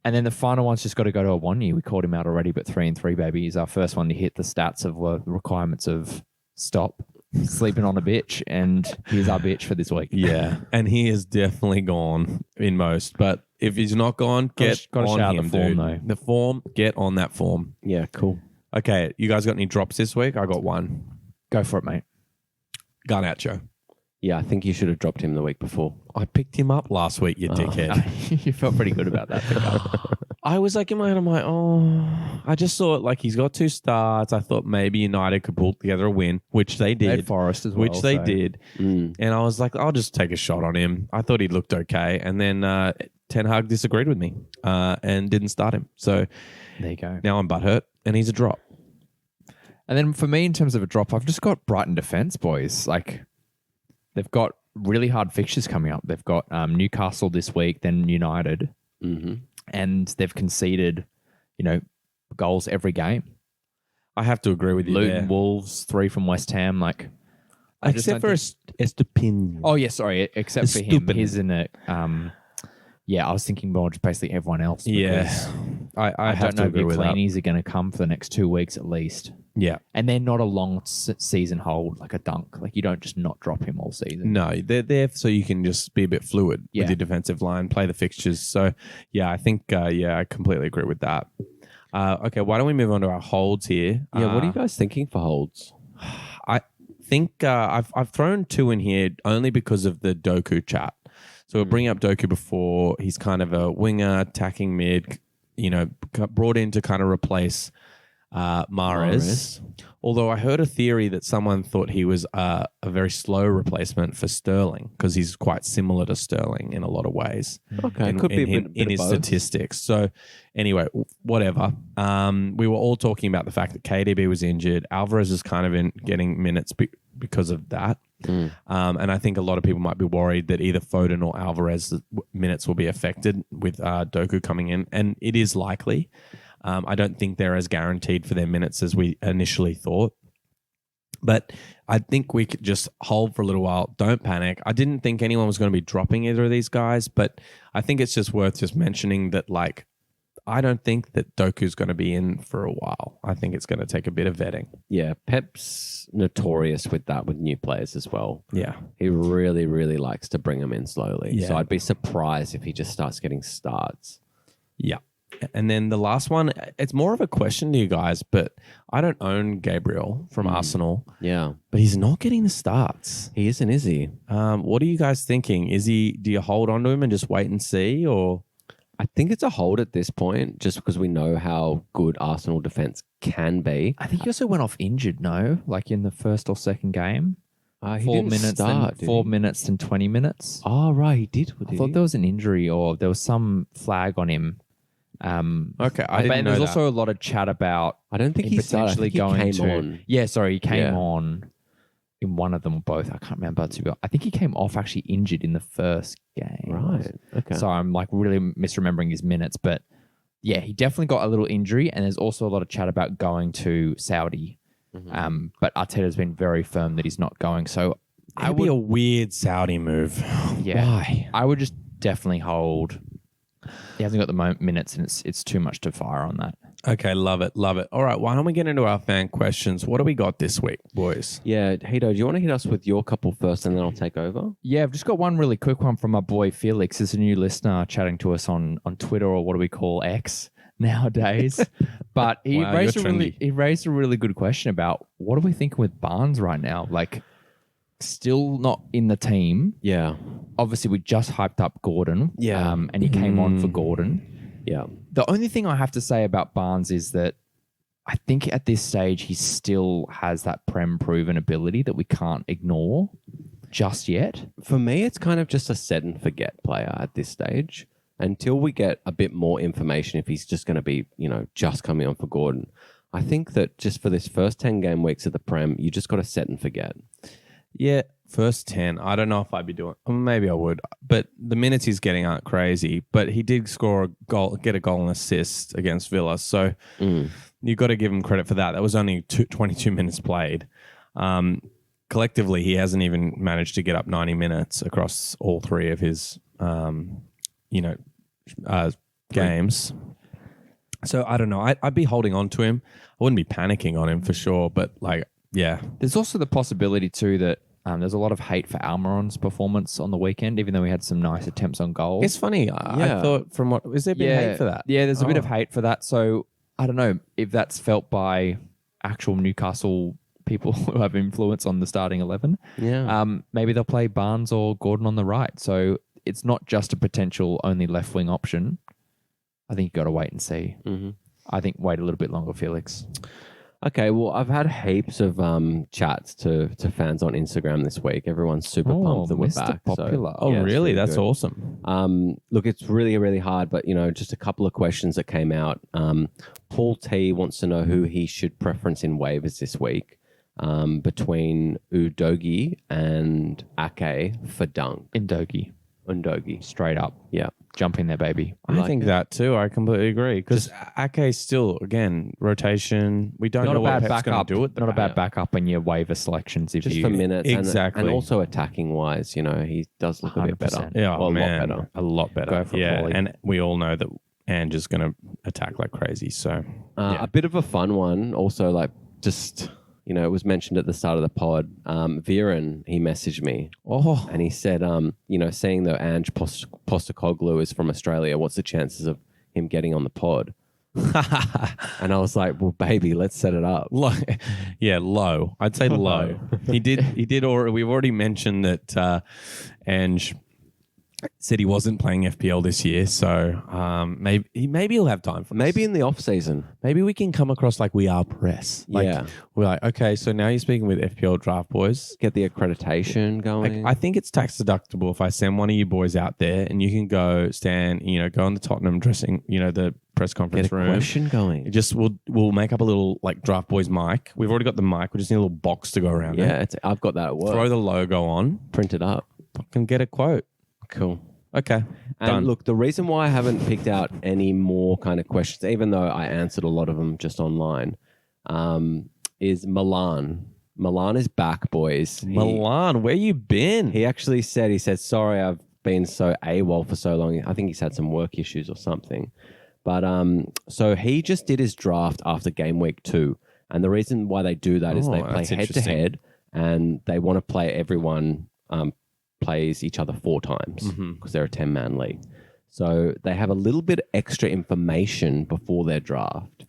And then the final one's just got to go to a 1 year. We called him out already, but 3 and 3, baby, is our first one to hit the stats of the requirements of stop sleeping on a bitch. And here's our bitch for this week. Yeah, and he is definitely gone in most. But if he's not gone, get Gotta on shout him, the form, dude. though. The form, get on that form. Yeah, cool. Okay, you guys got any drops this week? I got one. Go for it, mate. Garnacho. Yeah, I think you should have dropped him the week before. I picked him up last week, you dickhead. You felt pretty good about that pickup. I was like in my head, I'm like, oh, I just thought like he's got 2 starts. I thought maybe United could pull together a win, which they They had did. Forest as well. Which they so- did. Mm. And I was like, I'll just take a shot on him. I thought he looked okay. And then Ten Hag disagreed with me and didn't start him. So There you go. now I'm butthurt and he's a drop. And then for me, in terms of a drop, I've just got Brighton defence, boys. Like, they've got really hard fixtures coming up. They've got Newcastle this week, then United, Mm-hmm. and they've conceded, goals every game. I have to agree with you Luton, there. Wolves, 3 from West Ham. Like, I just Except don't for think- Estupinian. Oh yeah, sorry. Except for him, Stupid. he's in a. I was thinking more just basically everyone else. Yeah. because I I have don't to know if agree your with that. cleanies are going to come for the next 2 weeks at least, Yeah. and they're not a long season hold like a Dunk. Like you don't just not drop him all season. No, they're there so you can just be a bit fluid Yeah. with your defensive line, play the fixtures. So, yeah, I think, I completely agree with that. Okay, why don't we move on to our holds here? Yeah, what are you guys thinking for holds? I think I've thrown 2 in here only because of the Doku chat. So we're bringing up Doku before. He's kind of a winger, attacking mid, brought in to kind of replace Mahrez. Although I heard a theory that someone thought he was a very slow replacement for Sterling because he's quite similar to Sterling in a lot of ways. Okay, in, could be in, a bit in of his both. statistics. So anyway, whatever. We were all talking about the fact that KDB was injured. Alvarez is kind of in getting minutes because of that. And I think a lot of people might be worried that either Foden or Alvarez minutes will be affected with Doku coming in. And it is likely. I don't think they're as guaranteed for their minutes as we initially thought. But I think we could just hold for a little while. Don't panic. I didn't think anyone was going to be dropping either of these guys, but I think it's just worth just mentioning that, like, I don't think that Doku's going to be in for a while. I think it's going to take a bit of vetting. Yeah, Pep's notorious with that with new players as well. Yeah. He really, really likes to bring them in slowly. Yeah. So I'd be surprised if he just starts getting starts. Yeah. And then the last one, it's more of a question to you guys, but I don't own Gabriel from Arsenal, Yeah, but he's not getting the starts. he isn't, is he? What are you guys thinking? Do you hold on to him and just wait and see, or? I think it's a hold at this point, just because we know how good Arsenal defense can be. I think he also went off injured. No, like in the first or second game, He 4 didn't minutes, start, then did 4 he? minutes, then 20 minutes. Oh, right, he did. I thought there was an injury or there was some flag on him. Okay, I But didn't know there's that. also a lot of chat about I don't think him he started. I potentially think he going came to. on. Yeah, sorry, he came Yeah. on in one of them or both. I can't remember. I think he came off actually injured in the first game. Right. Okay. So I'm like really misremembering his minutes, but yeah, he definitely got a little injury, and there's also a lot of chat about going to Saudi. But Arteta's been very firm that he's not going. So That'd be a weird Saudi move. Yeah. Why? I would just definitely hold. He hasn't got the minutes, and it's too much to fire on that. Okay, love it, love it. All right, why don't we get into our fan questions? What do we got this week, boys? Yeah, Hito, do you want to hit us with your couple first, and then I'll take over? Yeah, I've just got one really quick one from my boy Felix. There's a new listener chatting to us on Twitter, or what do we call X nowadays. But he Wow, raised you're he raised a really good question about what are we thinking with Barnes right now? Like, still not in the team. Yeah. Obviously, we just hyped up Gordon. Yeah. And he came on for Gordon. Yeah. The only thing I have to say about Barnes is that I think at this stage he still has that Prem proven ability that we can't ignore just yet. For me, it's kind of just a set and forget player at this stage. Until we get a bit more information, if he's just going to be, just coming on for Gordon. I think that just for this first 10 game weeks of the Prem, you just got to set and forget. Yeah, first 10. I don't know if I'd be doing. Maybe I would, but the minutes he's getting aren't crazy. But he did score a goal, get a goal and assist against Villa, so you've got to give him credit for that. That was only 22 minutes played. collectively, he hasn't even managed to get up 90 minutes across all three of his, games. So I don't know. I'd be holding on to him. I wouldn't be panicking on him for sure. But There's also the possibility too that there's a lot of hate for Almiron's performance on the weekend, even though he had some nice attempts on goal. it's funny. I thought from what is there been hate for that? Yeah, there's a bit of hate for that. So I don't know if that's felt by actual Newcastle people who have influence on the starting 11. Yeah. Maybe they'll play Barnes or Gordon on the right. So it's not just a potential only left wing option. I think you got to wait and see. Mm-hmm. I think wait a little bit longer, Felix. Okay, well, I've had heaps of chats to fans on Instagram this week. Everyone's super pumped that we're Mr. back. Popular. Oh, yeah, it's really? That's good. awesome. Look, it's really, really hard, but, just a couple of questions that came out. Paul T wants to know who he should preference in waivers this week between Udogi and Ake for Dunk. Indogi, Undogi. straight up. Yeah. Jump in there, baby. I think that too. I completely agree. Because Ake still, again, rotation. We don't Not know a what bad Pep's going backup. to do it. Not a bad backup in your waiver selections. If Just you for minutes. Exactly. And also attacking wise, he does look a bit better. 100%. Yeah, Well, man, a lot better. a lot better. Go for yeah, Paulie. and we all know that Ange is going to attack like crazy. So A bit of a fun one, also, it was mentioned at the start of the pod. Viren, he messaged me and he said, seeing that Ange Postecoglou is from Australia, what's the chances of him getting on the pod? And I was like, well, baby, let's set it up. low. I'd say low. He did. Or we've already mentioned that Ange said he wasn't playing FPL this year, so maybe he'll have time for us. Maybe in the off season. Maybe we can come across like we are press. Yeah. We're like, okay, so now you're speaking with FPL Draft Boys. Get the accreditation going. I think it's tax deductible if I send one of you boys out there and you can go stand, go in the Tottenham dressing, the press Get conference a room. question going. Just we'll make up a little like Draft Boys mic. We've already got the mic. We just need a little box to go around. Yeah, it. I've got that at work. Throw the logo on. Print it up. Fucking get a quote. Cool. Okay. And Done. look, the reason why I haven't picked out any more kind of questions, even though I answered a lot of them just online, is Milan. Milan is back, boys. Milan, where you been? He actually said, sorry, I've been so AWOL for so long. I think he's had some work issues or something. But so he just did his draft after game week 2. And the reason why they do that is they play that's head to interesting. head and they want to play everyone plays each other 4 times because they're a 10-man league. So they have a little bit extra information before their draft.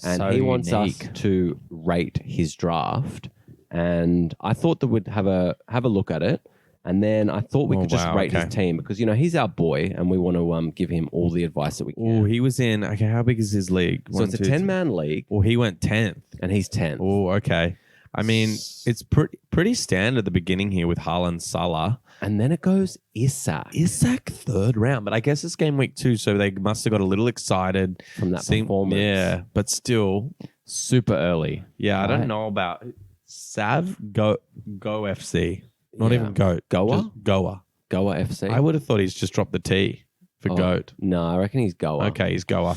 And So he wants us unique. to rate his draft. And I thought that we'd have a look at it. And then I thought we could just rate his team because, he's our boy and we want to give him all the advice that we can. Oh, he was in. Okay, how big is his league? So it's a 10-man league Well, he went 10th. and he's 10th. Oh, okay. I mean, it's pretty standard at the beginning here with Haaland, Salah. And then it goes Isak Isak 3rd round, but I guess it's game week 2, so they must have got a little excited from that performance. Yeah, but still, Super early. yeah, I don't Right. know about Sav Go FC, not Yeah. even Goat, Goa? just Goa. Goa FC. I would have thought he's just dropped the T for Oh, Goat. No, I reckon he's Goa. Okay, he's Goa.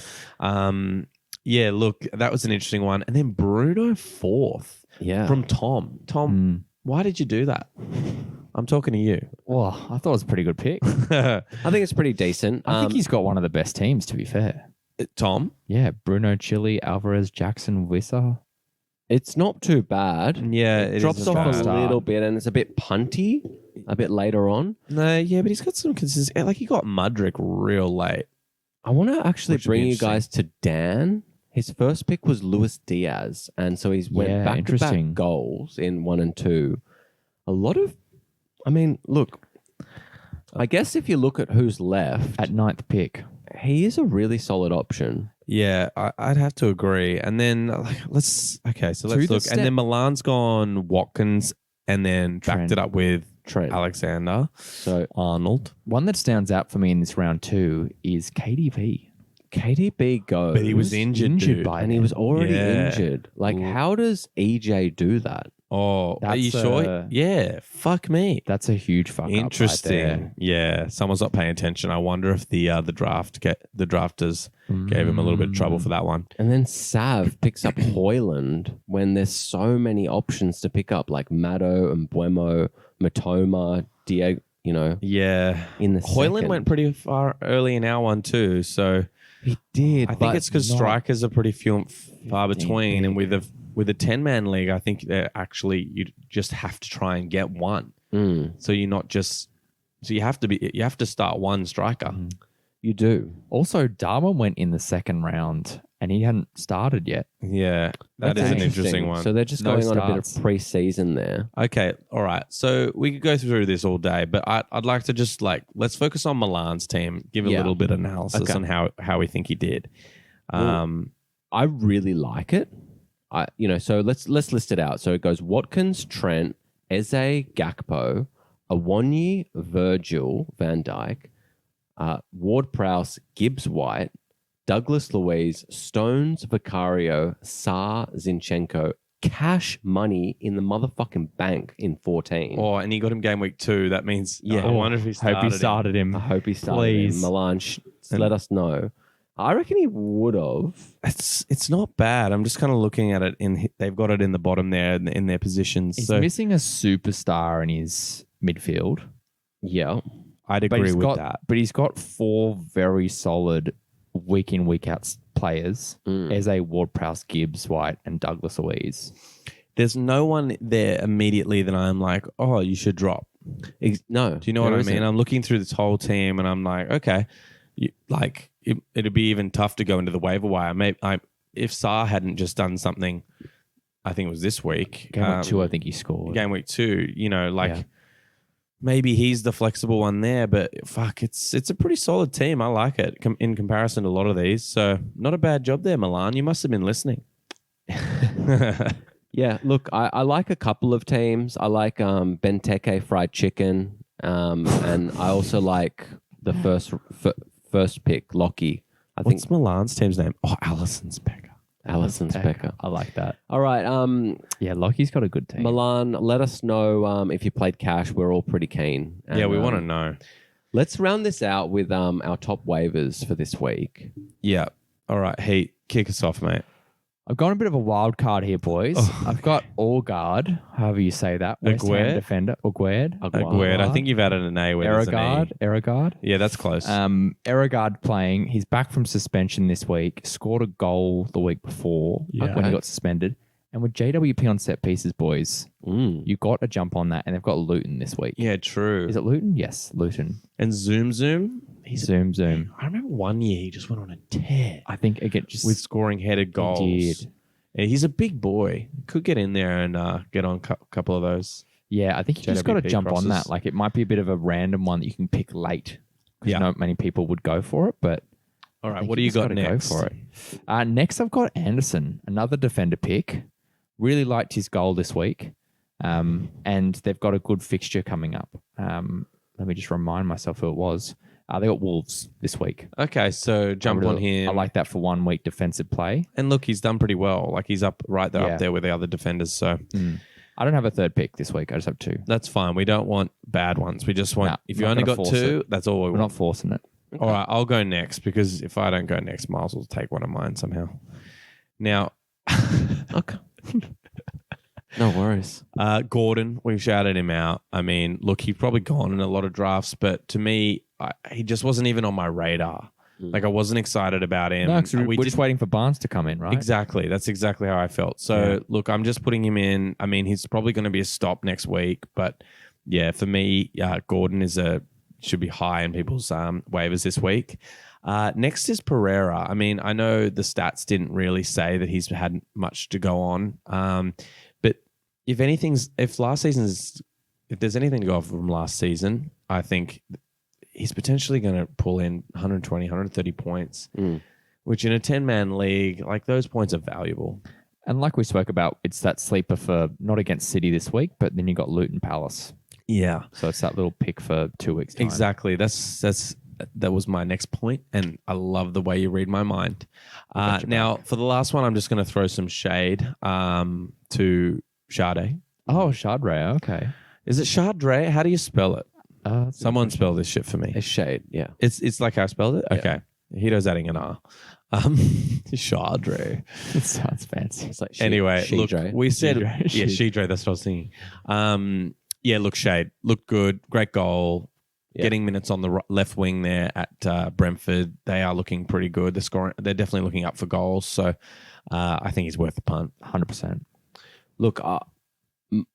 Yeah, look, that was an interesting one, and then Bruno 4th Yeah. from Tom. Tom, why did you do that? I'm talking to you. Well, I thought it was a pretty good pick. I think it's pretty decent. I think he's got one of the best teams, to be fair. Tom? Yeah, Bruno, Chile, Alvarez, Jackson, Wissa. It's not too bad. Yeah, It it drops is off bad. a start. little bit and it's a bit punty a bit later on. No, yeah, but he's got some consistency. Like he got Mudrick real late. I want to actually Which would be bring you interesting. guys to Dan. His first pick was Luis Diaz. And so he's went Yeah, back to interesting. back goals in 1 and 2. Look, I guess if you look at who's left, At 9th pick. he is a really solid option. Yeah, I'd have to agree. And then let's To look. the And then Milan's gone Watkins, and then backed Trent. it up with Trent. Alexander So Arnold. One that stands out for me in this round 2 is KDB. KDB goes. But he was injured, dude. by and he was already Yeah. injured. Like, how does EJ do that? Oh, are you That's sure? Yeah. Fuck me. That's a huge fuck up right Interesting. there. Yeah, someone's not paying attention. I wonder if the drafters gave him a little bit of trouble for that one. And then Sav picks up Hoyland when there's so many options to pick up, like Maddo and Buemo, Matoma, Diego, Yeah, in the Hoyland second. went pretty far early in our one too. So He did. I think it's because strikers are pretty far between, and with a 10-man league, I think they're actually you just have to try and get one. So you're not just you have to start one striker. You do. Also, Darwin went in the second round and he hadn't started yet. Yeah, that That's is an interesting one. So they're just No going on a bit of starts. pre-season there. Okay, all right. So we could go through this all day, but I'd like to just let's focus on Milan's team, give a Yeah. little bit of analysis Okay. on how we think he did. I really like it. So let's list it out. So it goes Watkins, Trent, Eze, Gakpo, Awonyi, Virgil, Van Dijk, Ward-Prowse, Gibbs-White, Douglas Luiz, Stones, Vicario, Saar, Zinchenko, cash money in the motherfucking bank in 14. Oh, and he got him game week 2. That means Yeah. I wonder if he started. Hope he started him. I hope he started. Please. Milan, let us know. I reckon he would have. It's not bad. I'm just kind of looking at it. They've got it in the bottom there in their positions. He's So missing a superstar in his midfield. Yeah. I'd But agree he's with got, that. But he's got 4 very solid week in, week out players. Eze, Ward-Prowse, Gibbs, White, and Douglas Luiz. There's no one there immediately that I'm like, oh, you should drop. No. Do you know what I mean? I'm looking through this whole team and I'm like, okay, it'd be even tough to go into the waiver wire. If Saar hadn't just done something, I think it was this week. Game week 2, I think he scored. Game week 2, Yeah. maybe he's the flexible one there, but fuck, it's a pretty solid team. I like it in comparison to a lot of these. So not a bad job there, Milan. You must have been listening. Yeah, look, I like a couple of teams. I like Benteke fried chicken, and I also like the first pick, Lockie. I think What's Milan's team's name? Oh, Allison's Becker. Alison Specker. I like that. All right, Yeah, Lockie's got a good team. Milan, let us know if you played cash. We're all pretty keen. And, Yeah, we want to know. Let's round this out with our top waivers for this week. Yeah. All right. Hey, kick us off, mate. I've got a bit of a wild card here, boys. I've got Orgard, however you say that. West Ham Aguerd? defender. Aguerd. Weird. I think you've added an A where there's an E. Erigard. Yeah, that's close. Erigard playing. He's back from suspension this week. Scored a goal the week before when he got suspended. And with JWP on set pieces, boys, you got to jump on that. And they've got Luton this week. yeah, true. Is it Luton? Yes, Luton. And Zoom. Zoom. I remember one year he just went on a tear I think again, just with scoring headed goals. did. Yeah, he's a big boy. Could get in there and get on a couple of those. Yeah, I think you just got to JWP jump on crosses. that. Like it might be a bit of a random one that you can pick late. Because Yeah. not many people would go for it, but All I right, think what do you just got gotta next? Go for it. Next, I've got Anderson, another defender pick. Really liked his goal this week, and they've got a good fixture coming up. Let me just remind myself who it was. They got Wolves this week. Okay, so jump on him. I like that for 1 week defensive play. And look, he's done pretty well. Like he's up right there, Yeah. up there with the other defenders. So I don't have a third pick this week. I just have 2. that's fine. We don't want bad ones. We just want Nah, if I'm you not only gonna got force 2, it. that's all we We're want. not forcing it. All right, I'll go next because if I don't go next, Miles will take one of mine somehow. Now, Okay. No worries. Gordon, we've shouted him out. I mean, look, he's probably gone in a lot of drafts, but to me, he just wasn't even on my radar. Like I wasn't excited about him. No, 'cause we're We just didn't- waiting for Barnes to come in, right? Exactly. That's exactly how I felt. So Yeah. look, I'm just putting him in. I mean, he's probably going to be a stop next week, but yeah, for me, Gordon should be high in people's waivers this week. Next is Pereira. I mean, I know the stats didn't really say that he's had much to go on, but if there's anything to go off from last season, I think he's potentially going to pull in 120, 130 points, which in a 10-man league, like those points are valuable. And like we spoke about, it's that sleeper for not against City this week, but then you got Luton Palace. Yeah, So it's that little pick for 2 weeks. Time. exactly. That was my next point, and I love the way you read my mind. Now, for the last one, I'm just going to throw some shade to Sade. Oh, Chardray. Okay. Is it Chardray? How do you spell it? That's Someone spell this shit for me. It's shade. Yeah. It's like I spelled it? Okay. Hito's adding an R. Chardray. It sounds fancy. It's like Anyway, look, Shidre. we said, Shidre. yeah, Shidre, that's what I was thinking. Yeah, look, Shade, looked good, great goal. Yeah. Getting minutes on the left wing there at Brentford. They are looking pretty good. They're definitely looking up for goals. So I think he's worth the punt. 100%. Look,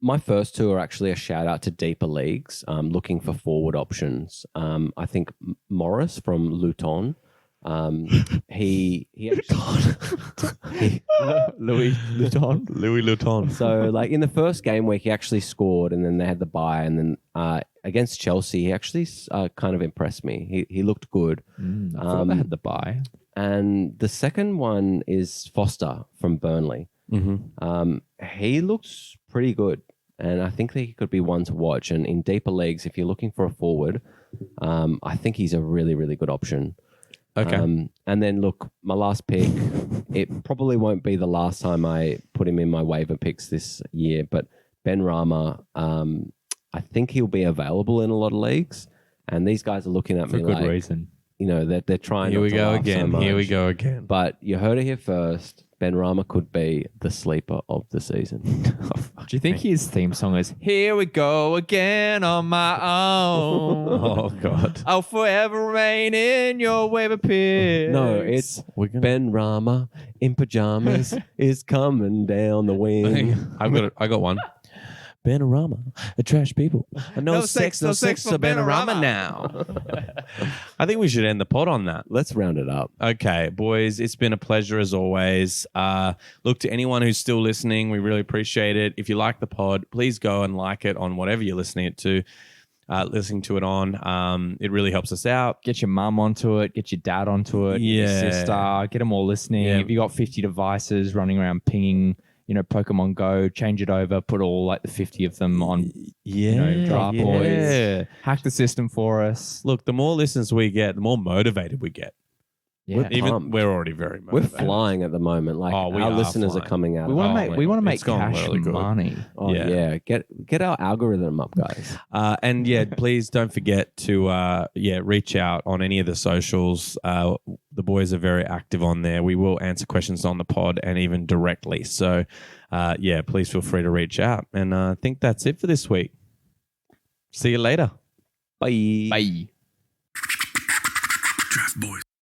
my first two are actually a shout out to deeper leagues, looking for forward options. I think Morris from Luton. He actually, Louis Luton. Louis Luton. so like in the first game week he actually scored, and then they had the bye, and then against Chelsea he actually kind of impressed me. He looked good. I thought they had the bye. And the second one is Foster from Burnley. Mm-hmm. He looks pretty good, and I think that he could be one to watch. And in deeper leagues, if you're looking for a forward, I think he's a really, really good option. Okay. And then look, my last pick, it probably won't be the last time I put him in my waiver picks this year, but Ben Rama, I think he'll be available in a lot of leagues. And these guys are looking at For me good like, reason. you know, they're trying. Here not we to go laugh again. So Here we much. go again. But you heard it here first. Ben Rama could be the sleeper of the season. Do you think his theme song is "Here we go again on my own"? Oh, God. I'll forever remain in your waiver picks. No, it's We're gonna- Ben Rama in pajamas is coming down the wing. I got one. Benarama, a trash people. No sex for Benarama now. I think we should end the pod on that. Let's round it up. Okay, boys, it's been a pleasure as always. Look, to anyone who's still listening, we really appreciate it. If you like the pod, please go and like it on whatever you're listening to it on. It really helps us out. Get your mum onto it. Get your dad onto it. Yeah. Your sister. Get them all listening. Yeah. If you got 50 devices running around pinging, Pokemon Go, change it over. Put all like the 50 of them on. Yeah, Draft Boys. Hack the system for us. Look, the more listeners we get, the more motivated we get. Yeah. We're pumped. We're already very We're motivated. flying at the moment. Like Oh, we our are listeners flying. are coming out. We of want it. to make It's gone cash really good. money. Oh Yeah. yeah. Get our algorithm up, guys. And yeah, please don't forget to reach out on any of the socials. The boys are very active on there. We will answer questions on the pod and even directly. So please feel free to reach out. And I think that's it for this week. See you later. Bye. Bye. Draft Boys.